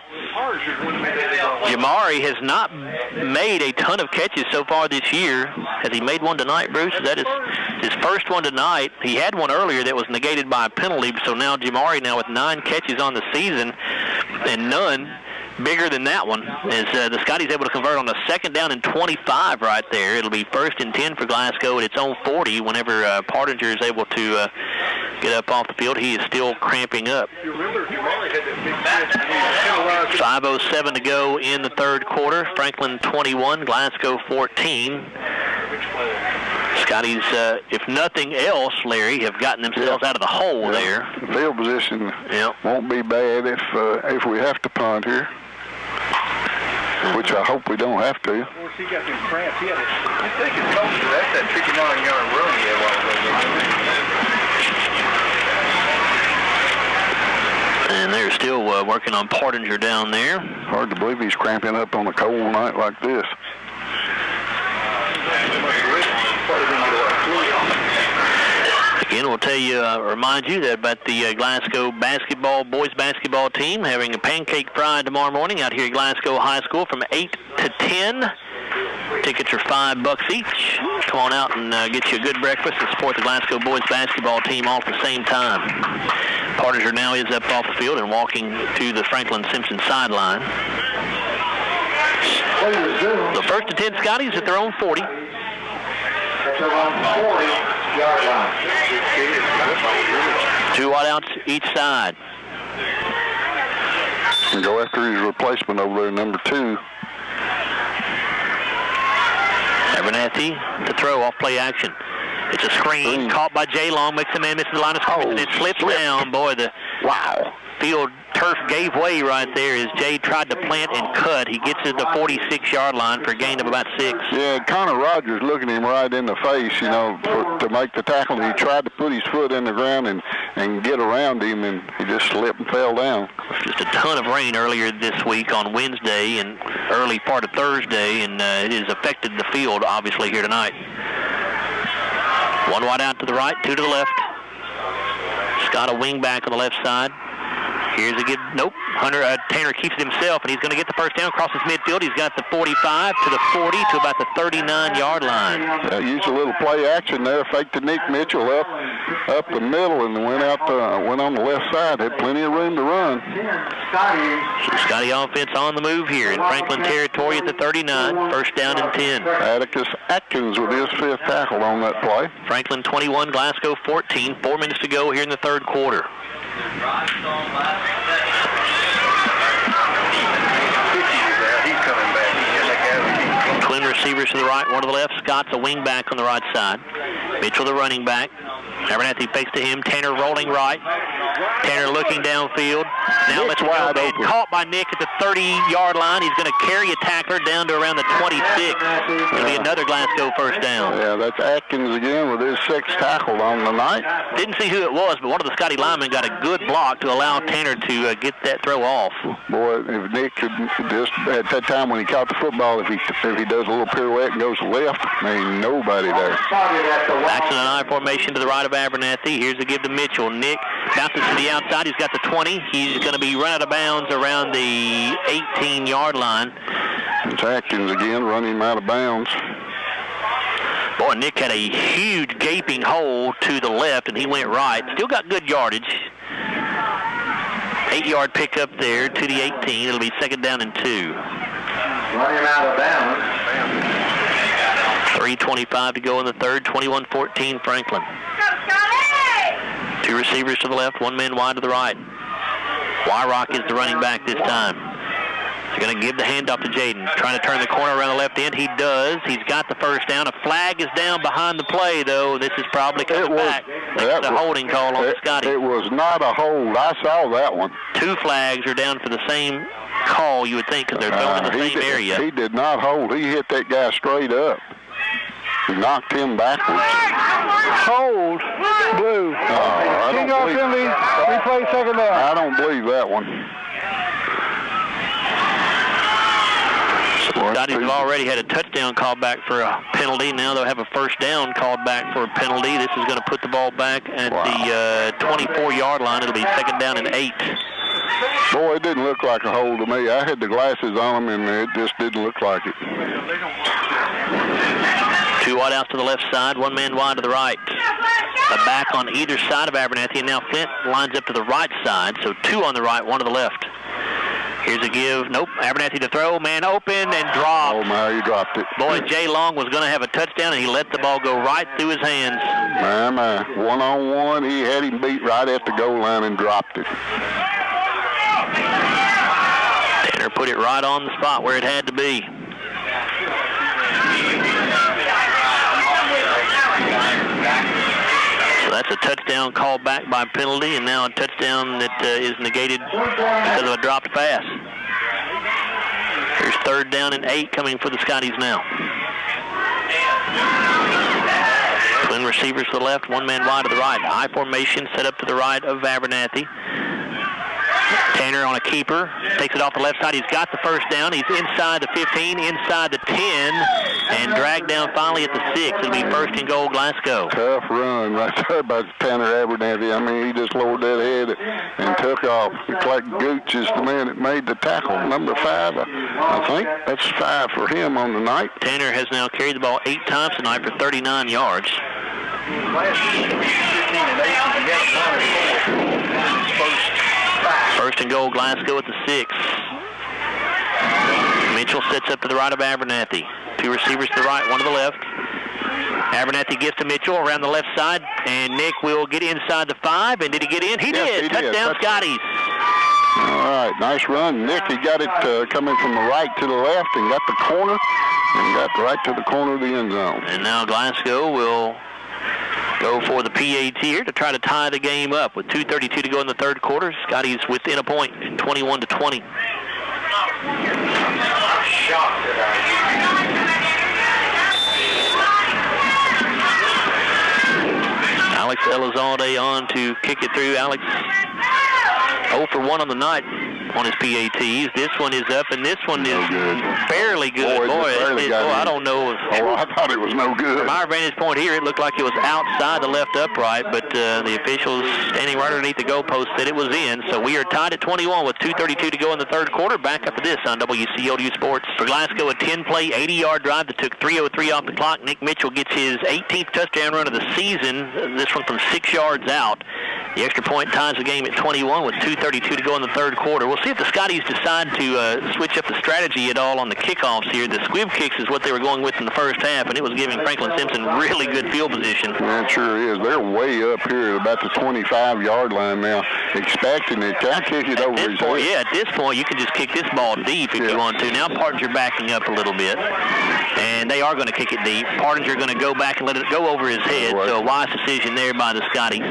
Jamari has not made a ton of catches so far this year. Has he made one tonight, Bruce? That is his first one tonight. He had one earlier that was negated by a penalty, so now Jamari now with 9 catches on the season and none bigger than that one, as the Scotties able to convert on the 2nd down and 25 right there. It'll be 1st and 10 for Glasgow at its own 40 whenever Partinger is able to get up off the field. He is still cramping up. 5:07 to go in the 3rd quarter. Franklin 21, Glasgow 14. Scotties, if nothing else, Larry, have gotten themselves out of the hole there. The field position won't be bad if we have to punt here, which I hope we don't have to. Of course, he got them cramps. I think it's close to that 59-yard run he had while ago. And they're still working on Partinger down there. Hard to believe he's cramping up on a cold night like this. Again, we'll tell you, remind you that about the Glasgow boys basketball team having a pancake fry tomorrow morning out here at Glasgow High School from 8 to 10. Tickets are $5 each. Come on out and get you a good breakfast and support the Glasgow boys basketball team all at the same time. Partinger now is up off the field and walking to the Franklin-Simpson sideline. The 1st and 10 Scotties at their own 40. That's around 40-yard line. 2 wideouts each side. And go after his replacement over there, number 2. Abernathy to throw off play action. It's a screen caught by Jay Long, makes the man miss the line of scrimmage, and it slips down. Boy, the field turf gave way right there as Jay tried to plant and cut. He gets to the 46-yard line for a gain of about 6. Yeah, Connor Rogers looking him right in the face, to make the tackle. He tried to put his foot in the ground and get around him, and he just slipped and fell down. Just a ton of rain earlier this week on Wednesday and early part of Thursday, and it has affected the field, obviously, here tonight. 1 wide out to the right, 2 to the left. Scott a wing back on the left side. Here's a good, Tanner keeps it himself, and he's going to get the first down, crosses midfield. He's got the 45 to the 40 to about the 39-yard line. Used a little play action there, faked to Nick Mitchell up, up the middle and went on the left side. Had plenty of room to run. Scotty offense on the move here in Franklin territory at the 39. First down and 10. Atticus Atkins with his 5th tackle on that play. Coming. Franklin 21, Glasgow 14. 4 minutes to go here in the third quarter. Twin receivers to the right, one to the left. Scott's a wing back on the right side. Mitchell the running back. Abernathy fakes to him. Tanner rolling right. Tanner looking downfield. Now let's wide open. Caught by Nick at the 30-yard line. He's going to carry a tackler down to around the 26. It'll be another Glasgow first down. Yeah, that's Atkins again with his 6th tackle on the night. Didn't see who it was, but one of the Scotty linemen got a good block to allow Tanner to get that throw off. Boy, if Nick could just, at that time when he caught the football, if he does a little pirouette and goes left, there ain't nobody there. Action and I formation to the right of Abernathy. Here's a give to Mitchell. Nick bounces to the outside. He's got the 20. He's going to be run out of bounds around the 18-yard line. It's Atkins again, running him out of bounds. Boy, Nick had a huge gaping hole to the left, and he went right. Still got good yardage. 8-yard pickup there to the 18. It'll be second down and 2. Running out of bounds. 3:25 to go in the third. 21-14 Franklin. Two receivers to the left, one man wide to the right. Wyrock is the running back this time. He's going to give the handoff to Jaden. Trying to turn the corner around the left end. He does. He's got the first down. A flag is down behind the play, though. This is probably coming back. That's a holding call on Scotty. It was not a hold. I saw that one. 2 flags are down for the same call, you would think, because they're thrown in the same area. He did not hold. He hit that guy straight up. He knocked him backwards. Hold. Blue. King off penalty. Replay second down. I don't believe that one. Scotties have already had a touchdown called back for a penalty. Now they'll have a first down called back for a penalty. This is going to put the ball back at the 24-yard line. It'll be second down and 8. Boy, it didn't look like a hold to me. I had the glasses on them, and it just didn't look like it. 2 wide out to the left side, 1 man wide to the right. A back on either side of Abernathy, and now Flint lines up to the right side, so 2 on the right, 1 to the left. Here's a give. Nope. Abernathy to throw. Man open and dropped. Oh, my, he dropped it. Boy, Jay Long was going to have a touchdown, and he let the ball go right through his hands. My. One-on-one, he had him beat right at the goal line and dropped it. Tanner put it right on the spot where it had to be. So that's a touchdown called back by penalty, and now a touchdown that is negated because of a dropped pass. Here's third down and 8 coming for the Scotties now. Twin receivers to the left, 1 man wide to the right. I formation set up to the right of Abernathy. Tanner on a keeper, takes it off the left side. He's got the first down. He's inside the 15, inside the 10, and dragged down finally at the 6. It'll be first and goal, Glasgow. Tough run right there by Tanner Abernathy. I mean, he just lowered that head and took off. Looked like Gooch is the man that made the tackle. Number 5, I think. That's 5 for him on the night. Tanner has now carried the ball 8 times tonight for 39 yards. First and goal, Glasgow at the 6. Mitchell sets up to the right of Abernathy. 2 receivers to the right, 1 to the left. Abernathy gives to Mitchell around the left side, and Nick will get inside the 5. And did he get in? He did. Touchdown, Scotties. All right, nice run. Nick, he got it coming from the right to the left and got the corner and got right to the corner of the end zone. And now Glasgow will go for the PAT here to try to tie the game up with 2:32 to go in the third quarter. Scotty's within a point, 21-20. Alex Elizalde on to kick it through. Alex 0 for 1 on the night. on his PATs. This one is up, and this one is fairly good. I don't know. Oh, I thought it was no good. From our vantage point here, it looked like it was outside the left upright, but the officials standing right underneath the goalpost said it was in. So we are tied at 21 with 2:32 to go in the third quarter. Back up to this on WCLU Sports. For Glasgow, a 10-play, 80-yard drive that took 3:03 off the clock. Nick Mitchell gets his 18th touchdown run of the season. This one from 6 yards out. The extra point ties the game at 21 with 2:32 to go in the third quarter. We'll see if the Scotties decide to switch up the strategy at all on the kickoffs here. The squib kicks is what they were going with in the first half, and it was giving Franklin-Simpson really good field position. Yeah, it sure is. They're way up here at about the 25-yard line now, expecting it. Can I kick it over his head? Yeah, at this point, you can just kick this ball deep if you want to. Now Partinger backing up a little bit, and they are going to kick it deep. Partinger going to go back and let it go over his head, so a wise decision there by the Scotties.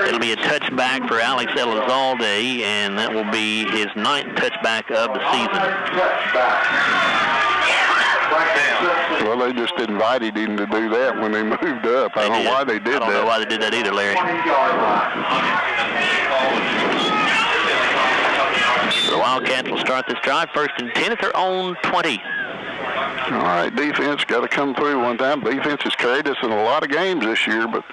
It'll be a touchback for Alex Elizalde, and that will be his 9th touchback of the season. Well, they just invited him to do that when they moved up. I don't know why they did that. I don't know why they did that either, Larry. The Wildcats will start this drive first and 10 at their own 20. All right, defense got to come through one time. Defense has carried us in a lot of games this year, but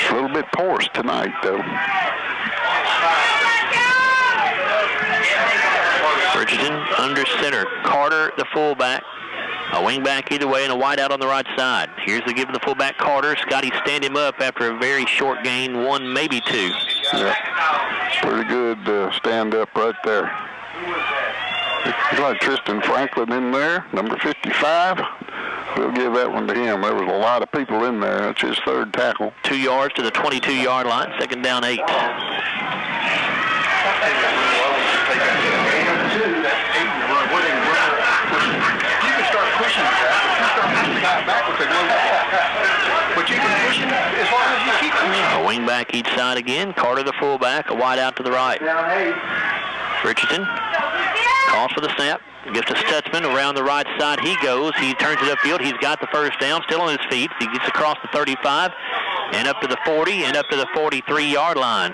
a little bit porous tonight, though. Richardson under center. Carter, the fullback. A wing back either way and a wide out on the right side. Here's the give to the fullback Carter. Scotty stand him up after a very short gain, 1, maybe 2. Yeah, pretty good stand up right there. Looks like Tristan Franklin in there, number 55. We'll give that one to him. There was a lot of people in there. That's his third tackle. 2 yards to the 22-yard line, second down 8. But you can push him as long as you keep pushing. A wing back each side again. Carter the fullback, a wide out to the right. Richardson calls for the snap. Gives to Stutzman around the right side. He goes. He turns it upfield. He's got the first down, still on his feet. He gets across the 35 and up to the 40 and up to the 43-yard line.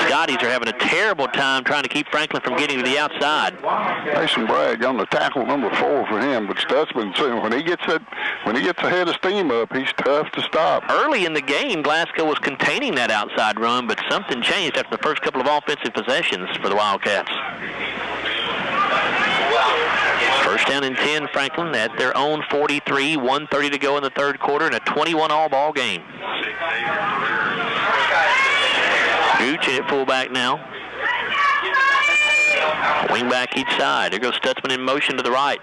Scotties are having a terrible time trying to keep Franklin from getting to the outside. Mason Bragg on the tackle number 4 for him, but Stutzman, when he gets ahead of steam up, he's tough to stop. Early in the game, Glasgow was containing that outside run, but something changed after the first couple of offensive possessions for the Wildcats. First down and 10, Franklin at their own 43, 1:30 to go in the third quarter, and a 21-all ball game. Gooch at fullback now. Wing back each side. There goes Stutzman in motion to the right.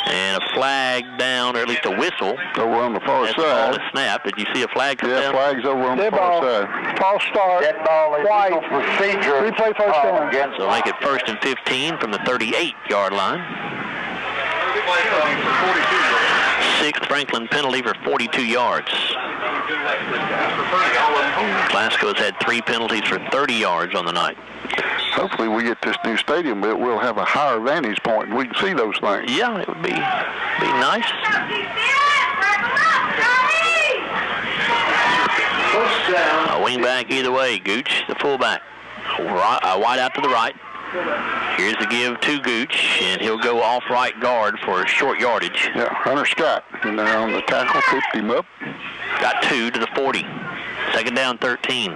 And a flag down, or at least a whistle. Over on the far side. Ball is snapped. Did you see a flag come down? Yeah, flag's over on the far side. False start. Dead ball is legal procedure. Replay first down. So make it first and 15 from the 38-yard line. 6th Franklin penalty for 42 yards. Glasgow has had 3 penalties for 30 yards on the night. Hopefully we get this new stadium built, we'll have a higher vantage point and we can see those things. Yeah, it would be nice. A wing back either way. Gooch, the fullback. Wide out to the right. Here's the give to Gooch, and he'll go off right guard for short yardage. Yeah, Hunter Scott in there on the tackle, picked him up. Got 2 to the 40. Second down, 13.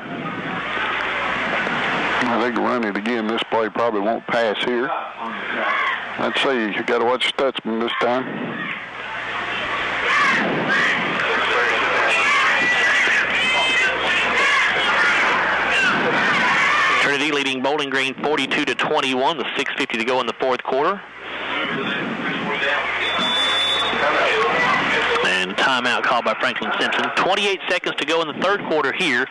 I think run it again. This play probably won't pass here. Let's see. You got to watch Stutzman this time. Trinity leading Bowling Green 42-21 with 6:50 to go in the fourth quarter. And timeout called by Franklin-Simpson. 28 seconds to go in the third quarter here.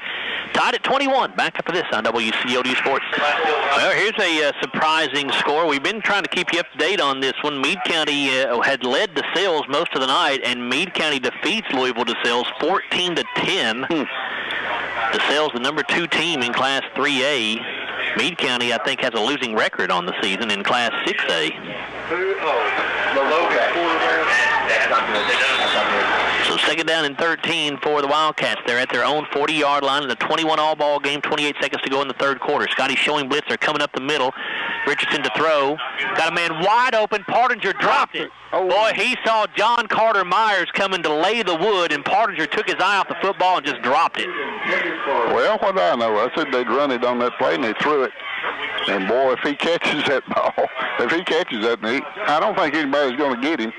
Tied at 21. Back up for this on WCLU Sports. Well, here's a surprising score. We've been trying to keep you up to date on this one. Meade County had led DeSales most of the night, and Meade County defeats Louisville DeSales 14-10. DeSales, the number 2 team in Class 3A. Meade County, I think, has a losing record on the season in Class 6A. The low guy. So Second down and 13 for the Wildcats. They're at their own 40-yard line in a 21-all ball game, 28 seconds to go in the third quarter. Scotty showing blitz. They're coming up the middle. Richardson to throw. Got a man wide open. Partinger dropped it. Oh. Boy, he saw John Carter Myers coming to lay the wood, and Partinger took his eye off the football and just dropped it. Well, what do I know? I said they'd run it on that play, and they threw it. And, boy, if he catches that ball, I don't think anybody's going to get him.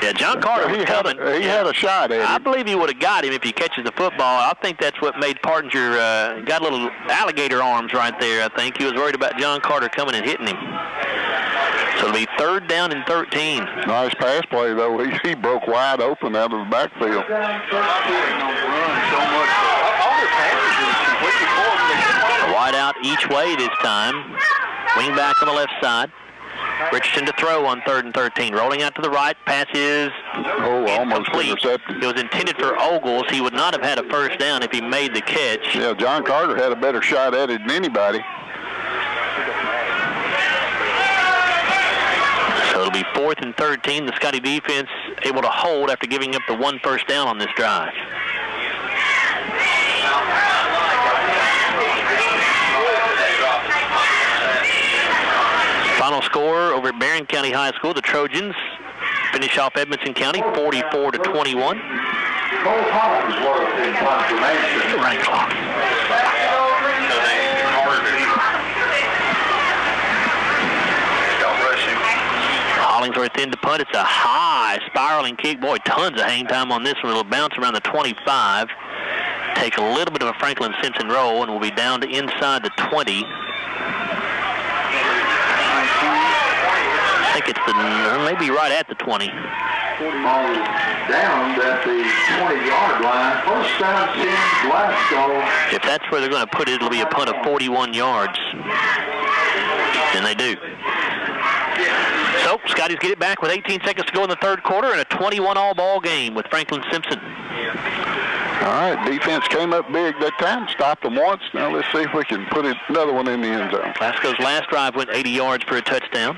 Yeah, John Carter was coming. He had a shot at him. I believe he would have got him if he catches the football. I think that's what made Partinger got little alligator arms right there, I think. He was worried about John Carter coming and hitting him. So it'll be third down and 13. Nice pass play, though. He broke wide open out of the backfield. Wide out each way this time. Wing back on the left side. Richardson to throw on 3rd and 13. Rolling out to the right. Pass is almost intercepted. It was intended for Ogles. He would not have had a first down if he made the catch. Yeah, John Carter had a better shot at it than anybody. So it'll be 4th and 13. The Scotty defense able to hold after giving up the one first down on this drive. Final score over at Barron County High School. The Trojans finish off Edmonson County 44-21. Running clock. Hollingsworth in to punt. It's a high spiraling kick. Boy, tons of hang time on this one. It'll bounce around the 25. Take a little bit of a Franklin-Simpson roll, and we'll be down to inside the 20. I think it's maybe right at the 20. Down at the 20-yard line. First down, 10, Glasgow. If that's where they're going to put it, it'll be a punt of 41 yards. And they do. So, Scotties get it back with 18 seconds to go in the third quarter in a 21-all ball game with Franklin-Simpson. All right, defense came up big that time, stopped them once. Now let's see if we can put another one in the end zone. Glasgow's last drive went 80 yards for a touchdown.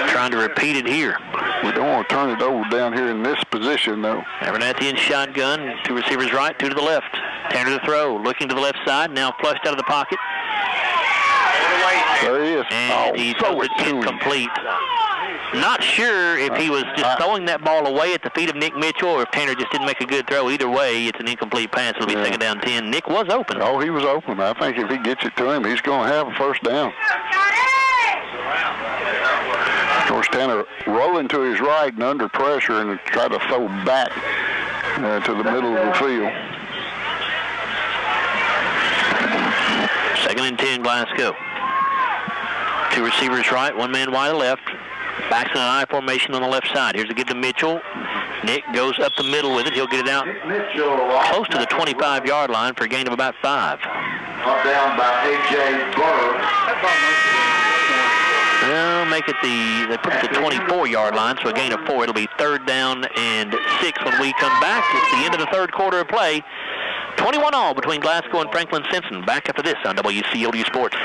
Trying to repeat it here. We don't want to turn it over down here in this position, though. Abernathy in shotgun, 2 receivers right, 2 to the left. Tanner to throw, looking to the left side, now flushed out of the pocket. There he is. And he throws it incomplete. Not sure if he was just throwing that ball away at the feet of Nick Mitchell or if Tanner just didn't make a good throw. Either way, it's an incomplete pass. It'll be second down 10. Nick was open. Oh, he was open. I think if he gets it to him, he's going to have a first down. Of course, Tanner rolling to his right and under pressure and try to throw back to the middle of the field. Second and 10, Glasgow. 2 receivers right, 1 man wide left. Backs in an I formation on the left side. Here's a give to Mitchell. Nick goes up the middle with it. He'll get it out close to the 25-yard line for a gain of about 5. Down by A.J. Burr. They'll make it they put it to the 24-yard line, so a gain of 4. It'll be third down and 6 when we come back. It's the end of the third quarter of play. 21-all between Glasgow and Franklin-Simpson. Back after this on WCLU Sports.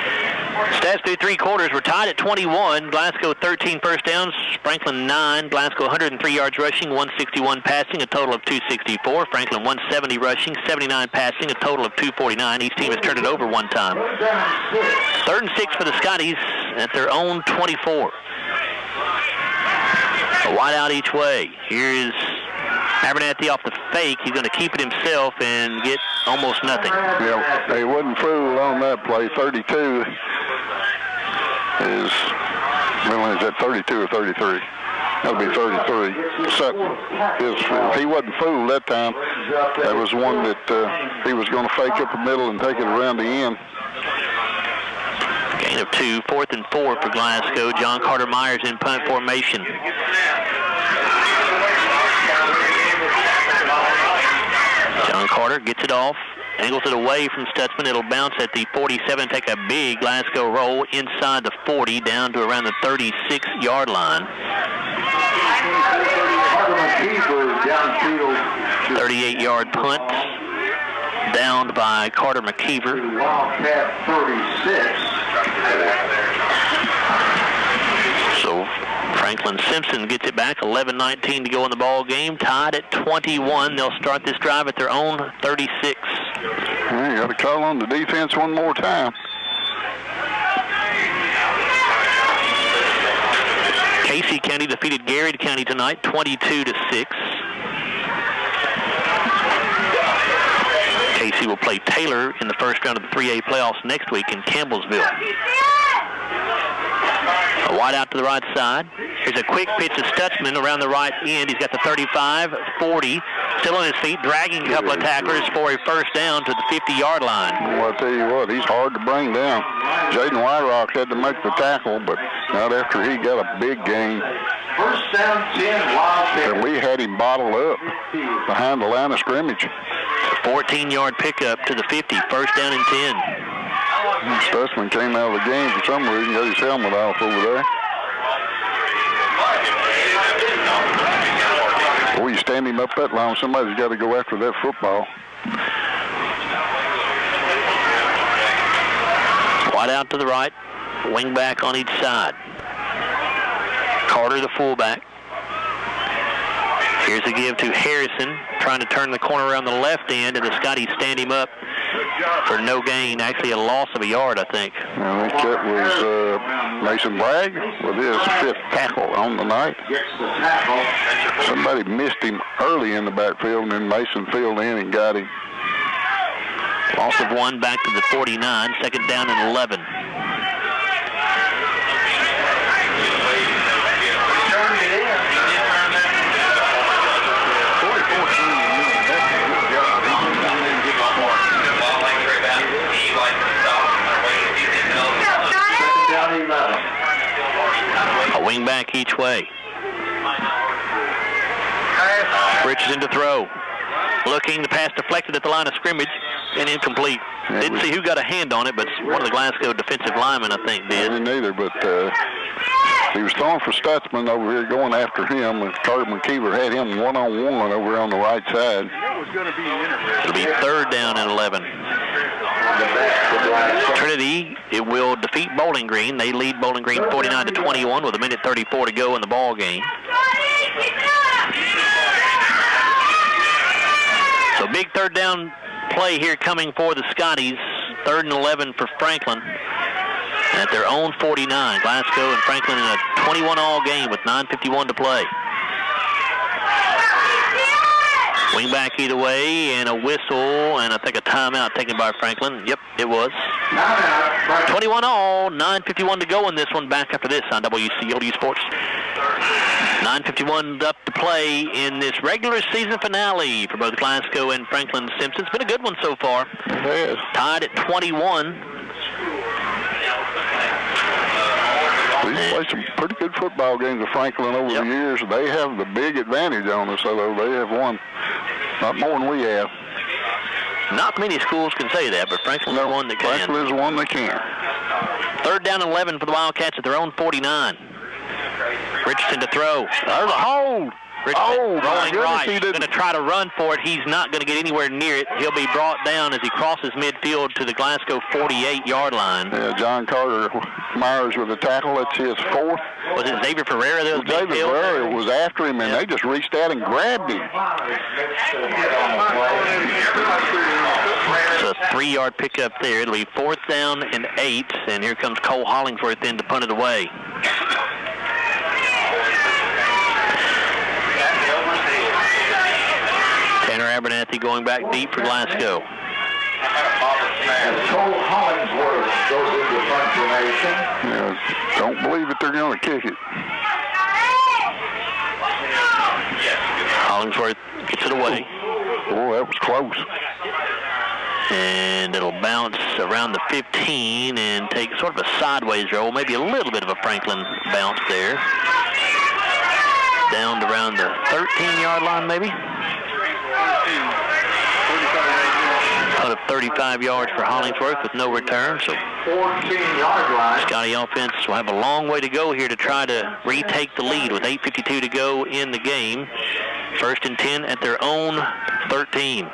Stats through 3 quarters. We're tied at 21. Glasgow 13 first downs. Franklin 9. Glasgow 103 yards rushing, 161 passing, a total of 264. Franklin 170 rushing, 79 passing, a total of 249. Each team has turned it over 1 time. Third and 6 for the Scotties at their own 24. A wide out each way. Here is Abernathy off the fake. He's going to keep it himself and get almost nothing. Yeah, he wasn't fooled on that play. 32 is, well, is that 32 or 33? That'll be 33. So if he wasn't fooled that time, that was one that he was going to fake up the middle and take it around the end. Gain of 2, 4th and 4 for Glasgow. John Carter Myers in punt formation. John Carter gets it off, angles it away from Stutzman. It'll bounce at the 47, take a big Glasgow roll inside the 40, down to around the 36-yard line. 38-yard punt, downed by Carter McKeever. So Franklin-Simpson gets it back, 11:19 to go in the ball game, tied at 21. They'll start this drive at their own 36. Well, you got to call on the defense one more time. Casey County defeated Garrett County tonight, 22-6. Casey will play Taylor in the first round of the 3A playoffs next week in Campbellsville. A wide out to the right side. Here's a quick pitch to Stutzman around the right end. He's got the 35, 40, still on his feet, dragging a couple of tacklers for a first down to the 50-yard line. Well, I'll tell you what, he's hard to bring down. Jaden Wyrock had to make the tackle, but not after he got a big gain. First down, 10, Wildcat. And we had him bottled up behind the line of scrimmage. 14-yard pickup to the 50, first down and 10. Stutzman came out of the game for some reason, got his helmet off over there. Boy, you stand him up that long, somebody's got to go after that football. Wide out to the right, wing back on each side. Carter, the fullback. Here's a give to Harrison, trying to turn the corner around the left end, and the Scotties stand him up for no gain, actually a loss of a yard, I think. I think that was Mason Bragg with his 5th tackle on the night. Somebody missed him early in the backfield, and then Mason filled in and got him. Loss of 1 back to the 49, second down and 11. A wing back each way. Richardson to throw. Looking, the pass deflected at the line of scrimmage and incomplete. Didn't see who got a hand on it, but one of the Glasgow defensive linemen, I think, did. I didn't either, but he was throwing for Stutzman over here, going after him, and Carter McKeever had him one-on-one over on the right side. It'll be third down and 11. Trinity, it will defeat Bowling Green. They lead Bowling Green 49-21 with 1:34 to go in the ball game. So big third down play here coming for the Scotties. 3rd and 11 for Franklin at their own 49. Glasgow and Franklin in a 21-all game with 9:51 to play. Wing back either way, and a whistle, and I think a timeout taken by Franklin. Yep, it was. 21-all, 9:51 to go in this one. Back after this on WCLU Sports. 9:51 up to play in this regular season finale for both Glasgow and Franklin-Simpson. It's been a good one so far. It is. Tied at 21. We've played some pretty good football games with Franklin over the years. They have the big advantage on us, although they have won not more than we have. Not many schools can say that, but Franklin's the one that can. Franklin is one that can. 3rd down and 11 for the Wildcats at their own 49. Richardson to throw. There's a hold. Richardson rolling right. He's going to try to run for it. He's not going to get anywhere near it. He'll be brought down as he crosses midfield to the Glasgow 48-yard line. Yeah, John Carter Myers with the tackle. That's his 4th. Was it Xavier Ferreira that was Xavier Ferreira was after him, and they just reached out and grabbed him. So a 3-yard pickup there. It'll be 4th down and 8, and here comes Cole Hollingsworth in to punt it away. Tanner Abernathy going back deep for Glasgow. And Cole Hollingsworth goes into punt formation. Yeah, don't believe it, they're going to kick it. Hollingsworth gets it away. Oh, that was close. And it'll bounce around the 15 and take sort of a sideways roll, maybe a little bit of a Franklin bounce there. Down to around the 13-yard line, maybe. Out of 35 yards for Hollingsworth with no return. So 14-yard line. Scotty offense will have a long way to go here to try to retake the lead with 8:52 to go in the game. 1st and 10 at their own 13.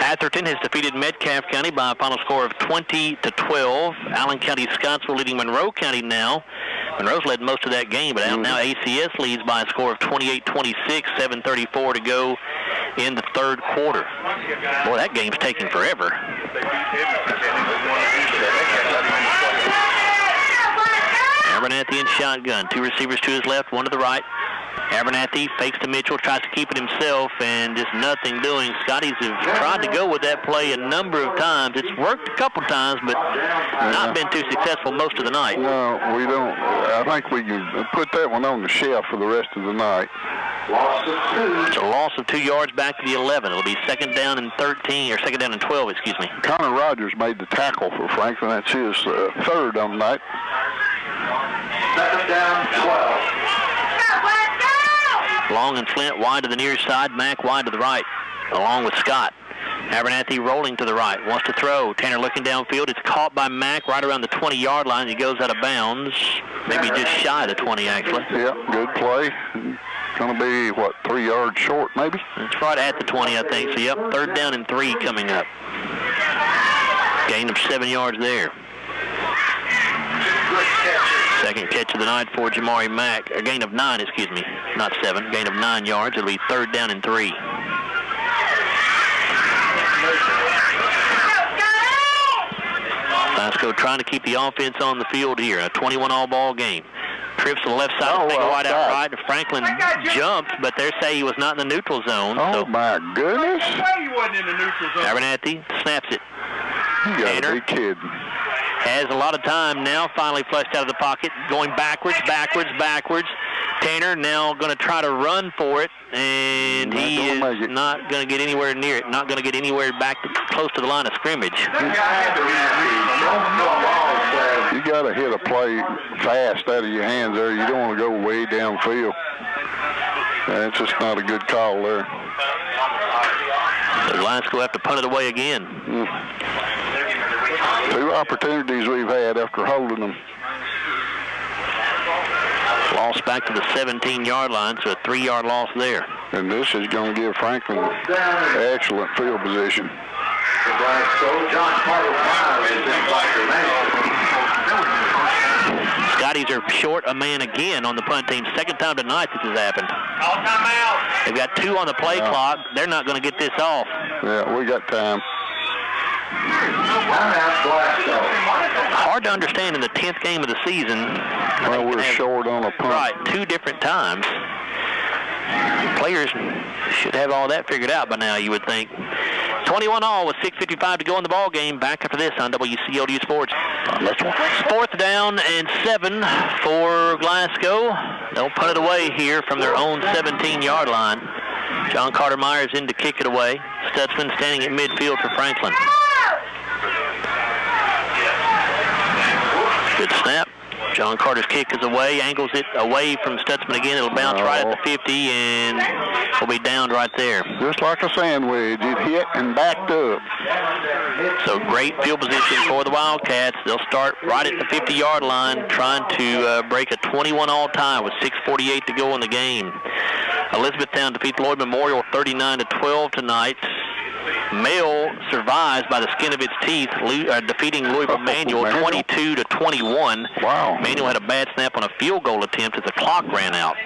Atherton has defeated Metcalfe County by a final score of 20-12. Allen County Scottsville leading Monroe County now Monroe's led most of that game, but now ACS leads by a score of 28-26, 7:34 to go in the third quarter. Boy, that game's taking forever. Abernathy in shotgun. 2 receivers to his left, 1 to the right. Abernathy fakes to Mitchell, tries to keep it himself, and just nothing doing. Scotties have tried to go with that play a number of times. It's worked a couple times, but not been too successful most of the night. No, we don't. I think we can put that one on the shelf for the rest of the night. It's a loss of 2 yards back to the 11. It'll be second down and 13, or second down and 12, excuse me. Connor Rogers made the tackle for Franklin. That's his third on the night. Second down, 12. Long and Flint wide to the near side, Mack wide to the right, along with Scott. Abernathy rolling to the right, wants to throw. Tanner looking downfield. It's caught by Mack right around the 20-yard line. He goes out of bounds, maybe just shy of the 20, actually. Yeah, good play. Going to be, 3 yards short, maybe? It's right at the 20, I think. So, yep, third down and 3 coming up. Gain of 7 yards there. Second catch of the night for Jamari Mack. A gain of 9, excuse me, not 7. Gain of 9 yards. It'll be third down and 3. Glasgow trying to keep the offense on the field here. A 21-all ball game. Trips to the left side, take a wide out right. Franklin jumped, but they say he was not in the neutral zone. Oh, my goodness. He wasn't in the neutral zone. Abernathy snaps it. You gotta be kidding. Has a lot of time now, finally flushed out of the pocket, going backwards. Tanner now going to try to run for it, and he is not going to get anywhere near it, not going to get anywhere back close to the line of scrimmage. You got to hit a play fast out of your hands there. You don't want to go way downfield. That's just not a good call there. So Glasgow have to punt it away again. 2 opportunities we've had after holding them. Loss back to the 17-yard line, so a 3-yard loss there. And this is going to give Franklin excellent field position. Scotties are short a man again on the punt team. Second time tonight this has happened. They've got 2 on the play clock. They're not going to get this off. Yeah, we got time. Hard to understand in the 10th game of the season. Well, we're short on a punt. Right, 2 different times. Players should have all that figured out by now, you would think. 21-all with 6:55 to go in the ball game. Back after this on WCLU Sports. Fourth down and 7 for Glasgow. They'll put it away here from their own 17-yard line. John Carter Myers in to kick it away. Stutzman standing at midfield for Franklin. Good snap. John Carter's kick is away, angles it away from Stutzman again. It'll bounce right at the 50 and will be down right there. Just like a sandwich, it hit and backed up. So great field position for the Wildcats. They'll start right at the 50-yard line, trying to break a 21-all tie with 6:48 to go in the game. Elizabethtown defeats Lloyd Memorial 39-12 tonight. Mail survives by the skin of its teeth, defeating Louisville Manual 22-21. Wow. Manual had a bad snap on a field goal attempt as the clock ran out.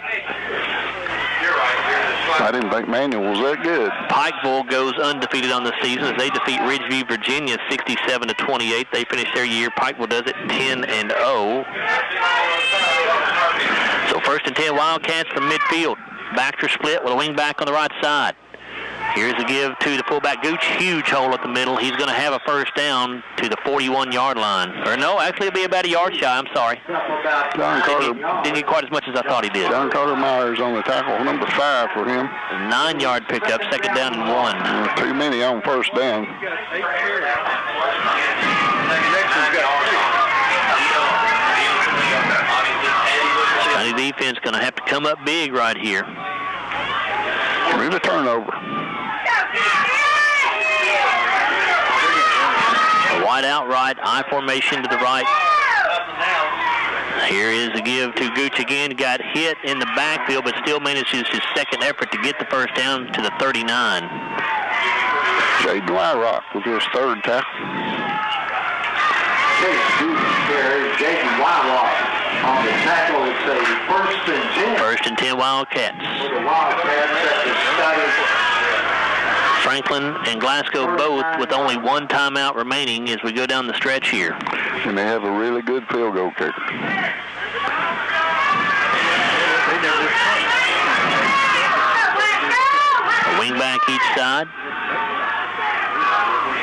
I didn't think Manual was that good. Pikeville goes undefeated on the season as they defeat Ridgeview, Virginia 67-28. They finish their year. Pikeville does it 10-0. So first and 10 Wildcats from midfield. Baxter split with a wing back on the right side. Here's a give to the fullback Gooch. Huge hole at the middle. He's going to have a first down to the 41-yard line. Or no, actually it'll be about a yard shy. I'm sorry. John Carter didn't get quite as much as I thought he did. John Carter Myers on the tackle, number 5 for him. 9-yard pickup, second down and 1. Too many on first down. County defense going to have to come up big right here. Read a turnover. A wide out right, I formation to the right. Here is a give to Gooch again. Got hit in the backfield, but still manages his second effort to get the first down to the 39. Jaden Wyrock with his third tackle. Jaden Wyrock. On the tackle, it's a 1st and 10. 1st and 10 Wildcats. The Wildcats at the Scottish. Franklin and Glasgow both with only one timeout remaining as we go down the stretch here. And they have a really good field goal kicker. A wing back each side.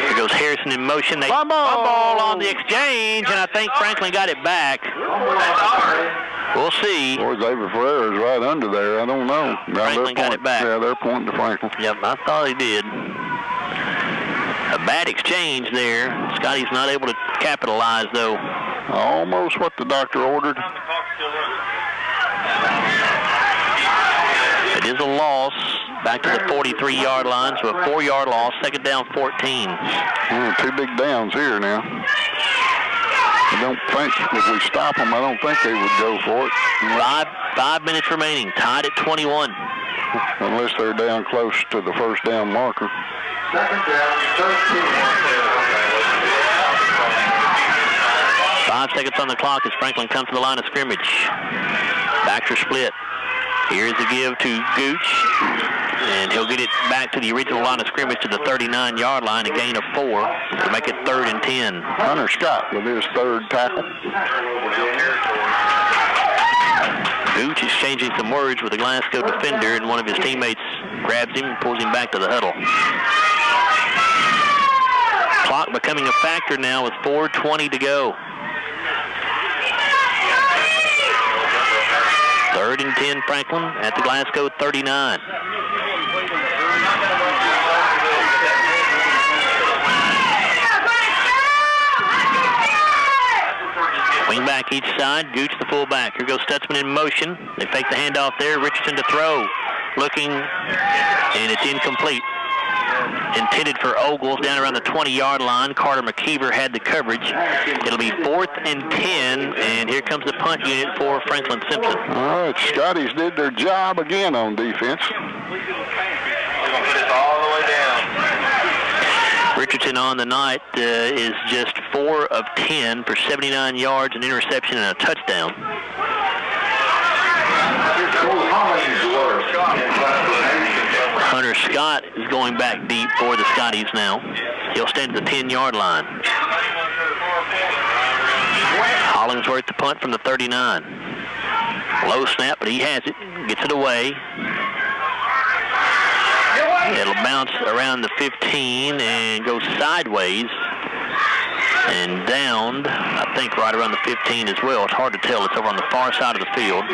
Here goes Harrison in motion. They fumble on the exchange, and I think Franklin got it back. We'll see. Or Xavier Ferrer is right under there. I don't know. Franklin got it back. Yeah, they're pointing to Franklin. Yep, I thought he did. A bad exchange there. Scotty's not able to capitalize, though. Almost what the doctor ordered. It is a loss. Back to the 43-yard line, so a 4-yard loss. 2nd down, 14. Two big downs here now. I don't think if we stop them, I don't think they would go for it. 5 minutes remaining. Tied at 21. Unless they're down close to the 1st down marker. 2nd down, 13. 5 seconds on the clock as Franklin comes to the line of scrimmage. Backs are split. Here's the give to Gooch, and he'll get it back to the original line of scrimmage to the 39-yard line, a gain of 4 to make it 3rd and 10. Hunter Scott with his 3rd tackle. Gooch is changing some words with the Glasgow defender, and one of his teammates grabs him and pulls him back to the huddle. Clock becoming a factor now with 4:20 to go. 3rd and 10 Franklin at the Glasgow 39. Wing back each side, Gooch the fullback. Here goes Stutzman in motion. They fake the handoff there, Richardson to throw. Looking, and it's incomplete. Intended for Ogles down around the 20-yard line. Carter McKeever had the coverage. It'll be 4th and 10, and here comes the punt unit for Franklin-Simpson. All right, Scotties did their job again on defense. Richardson on the night is just 4 of 10 for 79 yards, an interception, and a touchdown. Hunter Scott is going back deep for the Scotties now. He'll stand at the 10-yard line. Hollingsworth to punt from the 39. Low snap, but he has it. Gets it away. It'll bounce around the 15 and go sideways and downed, I think, right around the 15 as well. It's hard to tell. It's over on the far side of the field.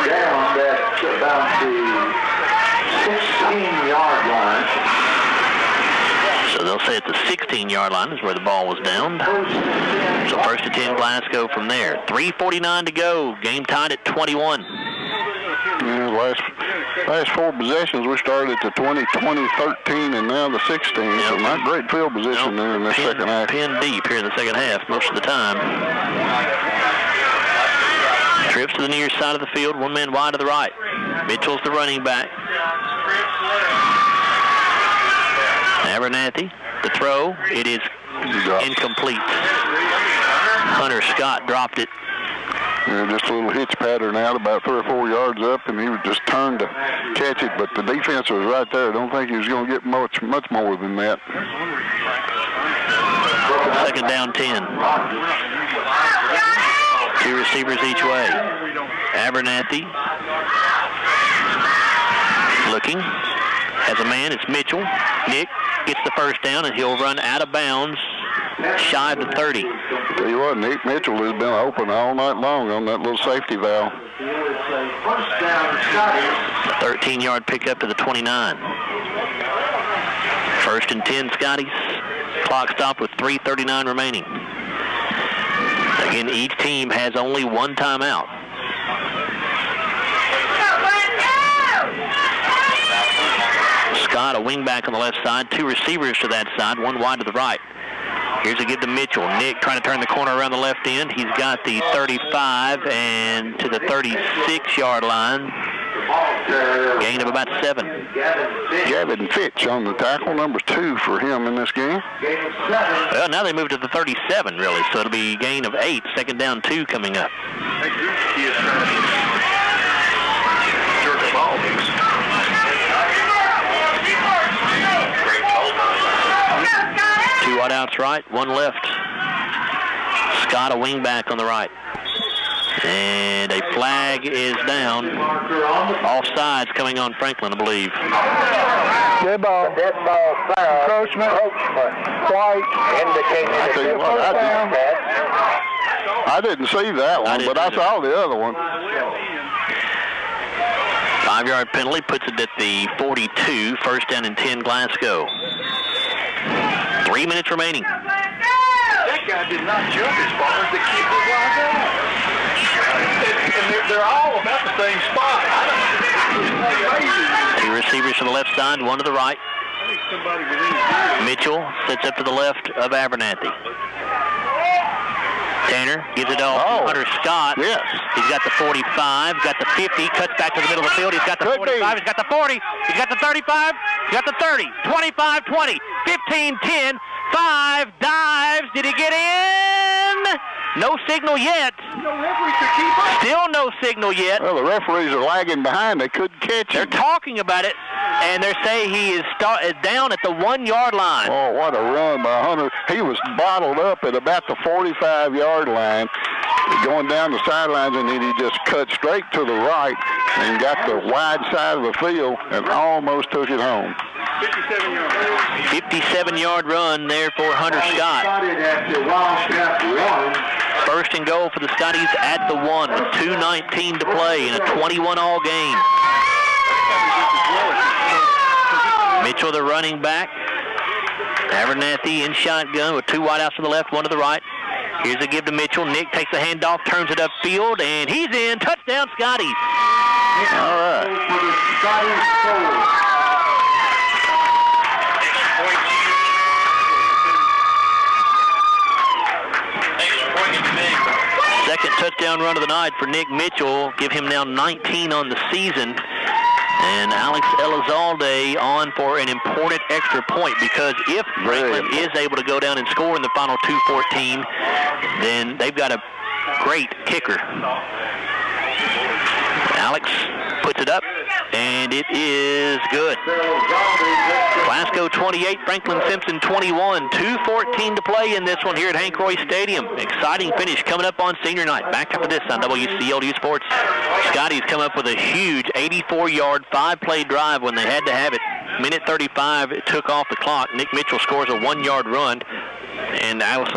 Down at about the 16-yard line. So they'll say at the 16-yard line is where the ball was downed. So 1st and 10 Glasgow from there. 3:49 to go. Game tied at 21. Yeah, last 4 possessions, we started at the 20, 20, 13, and now the 16. Yep. So not great field position there in the second half. Pinned deep here in the second half most of the time. Trips to the near side of the field, 1 man wide to the right. Mitchell's the running back. Abernathy, the throw. It is incomplete. Hunter Scott dropped it. Yeah, just a little hitch pattern out about 3 or 4 yards up, and he would just turn to catch it, but the defense was right there. I don't think he was going to get much more than that. 2nd down, 10. 2 receivers each way. Abernathy looking. Has a man. It's Mitchell. Nick gets the 1st down, and he'll run out of bounds shy of the 30. Tell you what, Nick Mitchell has been open all night long on that little safety valve. A 13-yard pickup to the 29. 1st and 10 Scotties. Clock stopped with 3:39 remaining. Again, each team has only one timeout. Scott, a wingback on the left side, 2 receivers to that side, 1 wide to the right. Here's a give to Mitchell. Nick trying to turn the corner around the left end. He's got the 35 and to the 36-yard line. Gain of about 7. Gavin Fitch on the tackle, number 2 for him in this game. Well, now they move to the 37, really, so it'll be gain of 8. Second down 2 coming up. Two wideouts right, one left. Scott, a wingback on the right. And a flag is down. Offsides coming on Franklin, I believe. Dead ball. Dead ball foul. Encroachment. White. Indicating I tell you what, I didn't see that one, but I saw the other one. 5-yard penalty puts it at the 42. First down and 10, Glasgow. 3 minutes remaining. That guy did not jump as far as the kid was wide open. And they're all about the same spot. Two receivers to the left side, one to the right. Mitchell sets up to the left of Abernathy. Tanner gives it off to Hunter Scott. Yes. He's got the 45, got the 50, cuts back to the middle of the field. He's got the 45, he's got the 40, he's got the 35, he's got the 30, 25, 20, 15, 10, 5, dives. Did he get in? No signal yet. Still no signal yet. Well, the referees are lagging behind. They couldn't catch him. They're talking about it, and they're saying he is down at the 1-yard line. Oh, what a run by Hunter. He was bottled up at about the 45-yard line, going down the sidelines, and then he just cut straight to the right and got the wide side of the field and almost took it home. 57-yard run there for Hunter Scott. First and goal for the Scotties at the 1 with 2:19 to play in a 21-all game. Mitchell, the running back. Abernathy in shotgun with 2 wideouts to the left, 1 to the right. Here's a give to Mitchell. Nick takes the handoff, turns it upfield, and he's in. Touchdown, Scotties. All right. Second touchdown run of the night for Nick Mitchell. Give him now 19 on the season. And Alex Elizalde on for an important extra point, because if Franklin is able to go down and score in the final 2:14, then they've got a great kicker. Alex puts it up, and it is good. Glasgow 28, Franklin-Simpson 21. 2:14 to play in this one here at Hank Roy Stadium. Exciting finish coming up on senior night. Back after this on WCLU Sports. Scotties come up with a huge 84-yard, 5-play drive when they had to have it. Minute 35, it took off the clock. Nick Mitchell scores a 1-yard run. And Alex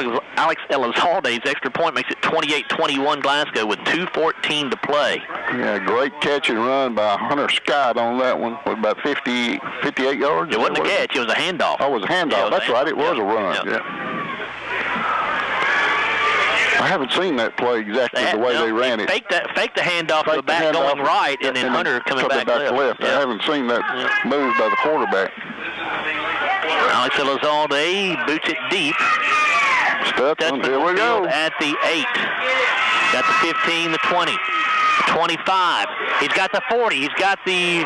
Elizalde's extra point makes it 28-21 Glasgow with 2:14 to play. Yeah, great catch and run by Hunter Scott on that one with about 58 yards. It wasn't a catch, it was a handoff. Oh, it was a handoff. That's right, it was a run. Yeah. I haven't seen that play exactly the way they ran it. Fake the handoff to the back going right, and then Hunter coming back left. I haven't seen that move by the quarterback. Alex Elizalde boots it deep. Stutzman, here we go. At the 8. Got the 15, the 20. 25. He's got the 40. He's got the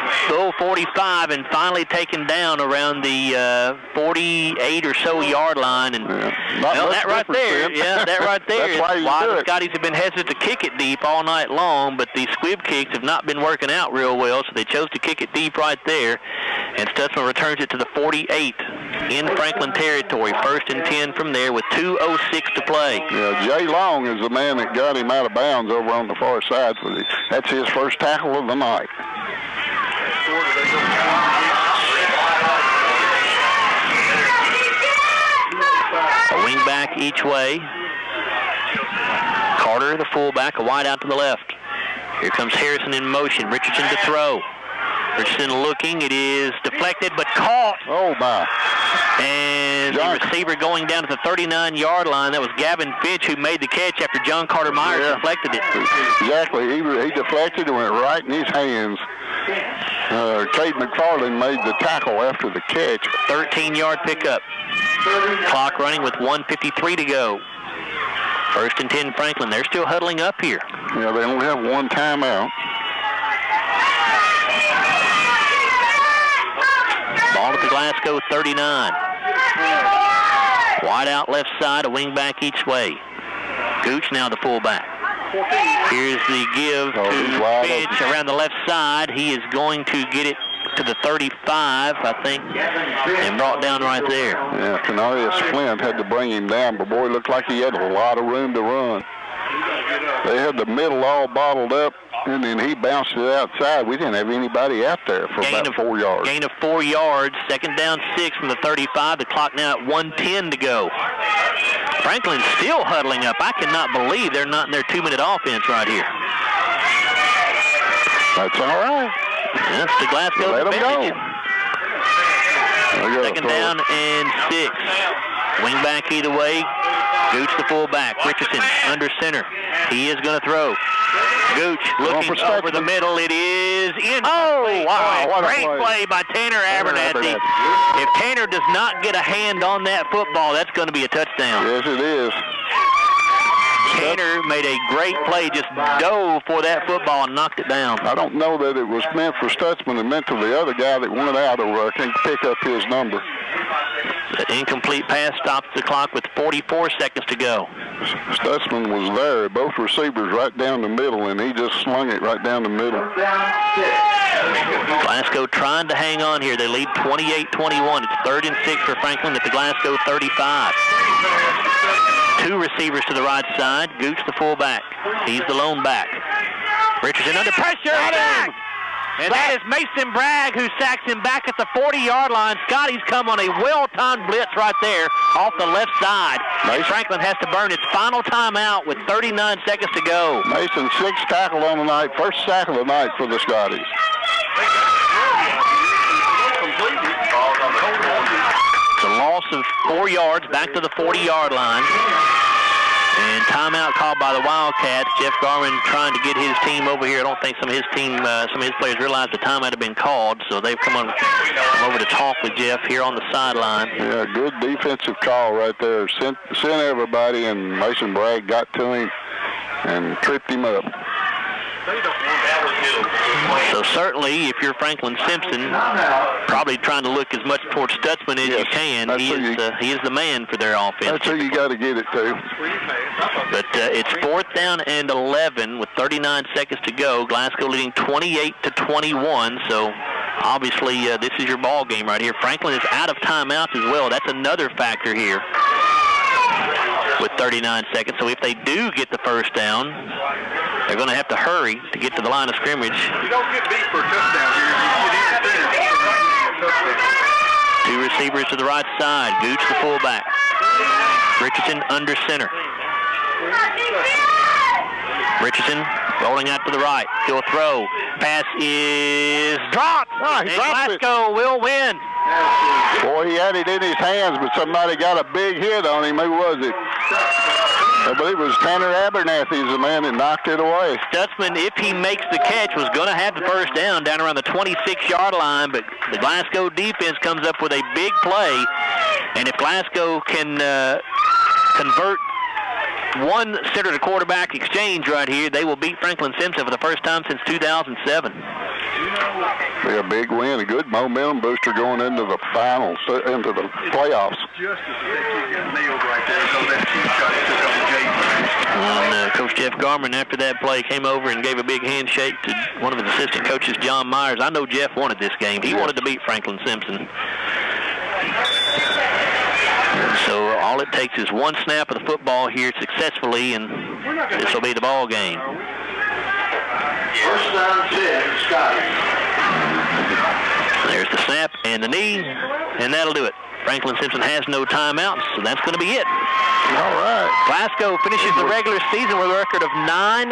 45, and finally taken down around the 48 or so yard line. And that right there, that right there is why the Scotties have been hesitant to kick it deep all night long. But the squib kicks have not been working out real well, so they chose to kick it deep right there. And Stutzman returns it to the 48 in Franklin territory. First and 10 from there with 2:06 to play. Yeah, Jay Long is the man that got him out of bounds over on the far side. So that's his first tackle of the night. A wing back each way. Carter, the fullback, a wide out to the left. Here comes Harrison in motion. Richardson to throw. Richardson looking. It is deflected, but caught. Oh, my. And the receiver going down to the 39-yard line. That was Gavin Fitch who made the catch after John Carter Myers deflected it. Exactly. He deflected and went right in his hands. Cade McFarland made the tackle after the catch. 13-yard pickup. Clock running with 1:53 to go. First and 10 Franklin. They're still huddling up here. Yeah, they only have one timeout. Glasgow 39. Wide out left side, a wing back each way. Gooch now the fullback. Here's the give to Finch around the left side. He is going to get it to the 35, I think, and brought down right there. Yeah, Canarius Flint had to bring him down, but boy, it looked like he had a lot of room to run. They had the middle all bottled up, and then he bounced it outside. We didn't have anybody out there for about 4 yards. Gain of 4 yards, second down 6 from the 35. The clock now at 1:10 to go. Franklin's still huddling up. I cannot believe they're not in their 2-minute offense right here. That's all right. That's the Glasgow. Let them go. Second down and 6. Wing back either way. Gooch the fullback. Richardson under center. He is going to throw. Gooch looking over the middle. It is in. Oh, wow. What great play by Tanner Abernathy. If Tanner does not get a hand on that football, that's going to be a touchdown. Yes, it is. Tanner made a great play, just dove for that football and knocked it down. I don't know that it was meant for Stutzman and meant to the other guy that went out, or I can't pick up his number. The incomplete pass stops the clock with 44 seconds to go. Stutzman was there, both receivers right down the middle, and he just slung it right down the middle. Glasgow trying to hang on here. They lead 28-21. It's 3rd and 6 for Franklin at the Glasgow 35. 2 receivers to the right side. Gooch the fullback. He's the lone back. Richardson under pressure. And that is Mason Bragg who sacks him back at the 40-yard line. Scotty's come on a well-timed blitz right there off the left side. And Franklin has to burn its final timeout with 39 seconds to go. Mason, 6th tackle on the night. First sack of the night for the Scotties. It's a loss of 4 yards back to the 40-yard line. And timeout called by the Wildcats. Jeff Garman trying to get his team over here. I don't think some of his players realized the timeout had been called, so they've come over to talk with Jeff here on the sideline. Yeah, good defensive call right there. Sent everybody, and Mason Bragg got to him and tripped him up. So certainly, if you're Franklin-Simpson, probably trying to look as much towards Stutzman as you can. He is the man for their offense. That's who you got to get it to. But it's 4th down and 11 with 39 seconds to go. Glasgow leading 28-21. So obviously, this is your ball game right here. Franklin is out of timeouts as well. That's another factor here with 39 seconds. So if they do get the first down, they're going to have to hurry to get to the line of scrimmage. You don't get beat for a touchdown here. You 2 receivers to the right side. Gooch the fullback. Richardson under center. Richardson rolling out to the right. He'll throw. Pass is dropped. And Glasgow will win. Boy, he had it in his hands, but somebody got a big hit on him. Who was it? I believe it was Tanner Abernathy, the man that knocked it away. Stutzman, if he makes the catch, was going to have the first down around the 26-yard line, but the Glasgow defense comes up with a big play, and if Glasgow can convert one center to quarterback exchange right here, they will beat Franklin-Simpson for the first time since 2007. Be a big win, a good momentum booster going into the finals, into the playoffs. Just as you got nailed right there, so that cheap shot he took on And Coach Jeff Garman, after that play, came over and gave a big handshake to one of his assistant coaches, John Myers. I know Jeff wanted this game. He wanted to beat Franklin-Simpson. So all it takes is one snap of the football here successfully, and this will be the ball game. First down 10, Scotty. There's the snap and the knee, and that'll do it. Franklin-Simpson has no timeouts, so that's going to be it. All right. Glasgow finishes the regular season with a record of 9-1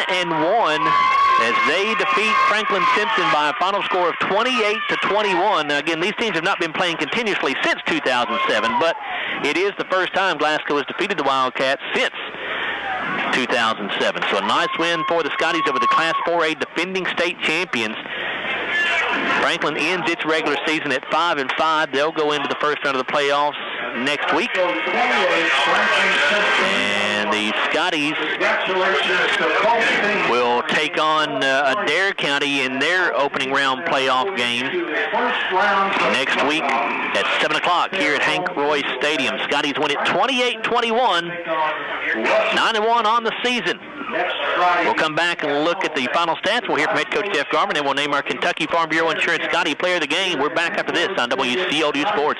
as they defeat Franklin-Simpson by a final score of 28-21. Now, again, these teams have not been playing continuously since 2007, but it is the first time Glasgow has defeated the Wildcats since 2007. So a nice win for the Scotties over the Class 4A defending state champions. Franklin ends its regular season at 5-5. They'll go into the first round of the playoffs next week. And the Scotties will take on Adair County in their opening round playoff game next week at 7 o'clock here at Hank Roy Stadium. Scotties win it 28-21, 9-1 on the season. We'll come back and look at the final stats. We'll hear from head coach Jeff Garman, and we'll name our Kentucky Farm Bureau Insurance Scotty Player of the Game. We're back after this on WCLU Sports.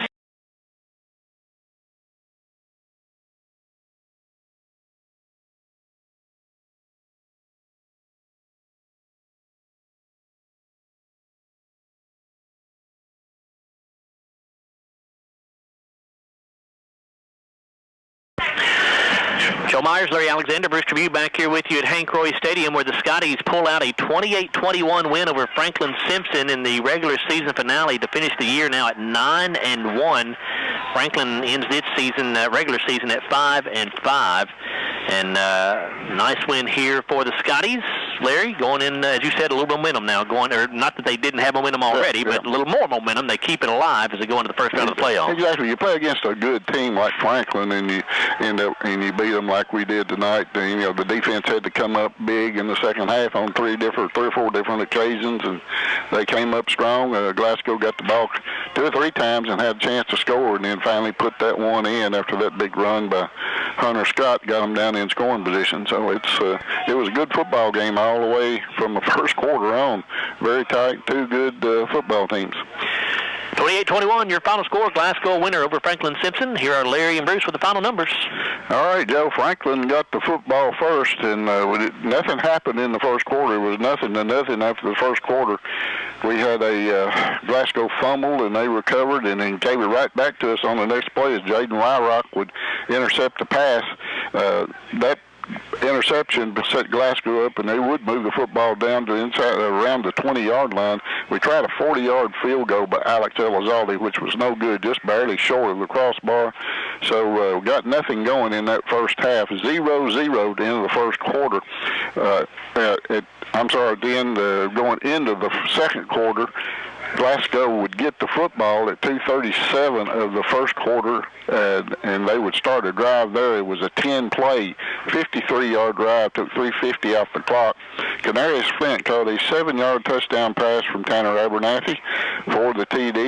Joe Myers, Larry Alexander, Bruce Tribune back here with you at Hank Roy Stadium, where the Scotties pull out a 28-21 win over Franklin-Simpson in the regular season finale to finish the year now at 9-1. Franklin ends its season, regular season, at 5-5. And nice win here for the Scotties. Larry, going in, as you said, a little momentum now. Not that they didn't have momentum already, but a little more momentum. They keep it alive as they go into the first round of the playoffs. Exactly. You play against a good team like Franklin, and you end up and you beat them like we did tonight. The defense had to come up big in the second half on three or four different occasions, and they came up strong. Glasgow got the ball 2 or 3 times and had a chance to score, and then finally put that one in after that big run by Hunter Scott got them down in scoring position. So it was a good football game all the way from the first quarter on. Very tight, 2 good football teams. 28-21, your final score. Glasgow winner over Franklin-Simpson. Here are Larry and Bruce with the final numbers. All right, Joe. Franklin got the football first, and nothing happened in the first quarter. It was nothing to nothing after the first quarter. We had a Glasgow fumble, and they recovered, and then gave it right back to us on the next play as Jaden Wyrock would intercept the pass. That interception set Glasgow up, and they would move the football down to inside around the 20-yard line. We tried a 40-yard field goal by Alex Elizalde, which was no good, just barely short of the crossbar. So we got nothing going in that first half. 0-0 at the end of the first quarter. Going into the second quarter, Glasgow would get the football at 2:37 of the first quarter, and they would start a drive there. It was a 10-play, 53-yard drive, took 3:50 off the clock. Canarius Flint caught a 7-yard touchdown pass from Tanner Abernathy for the TD.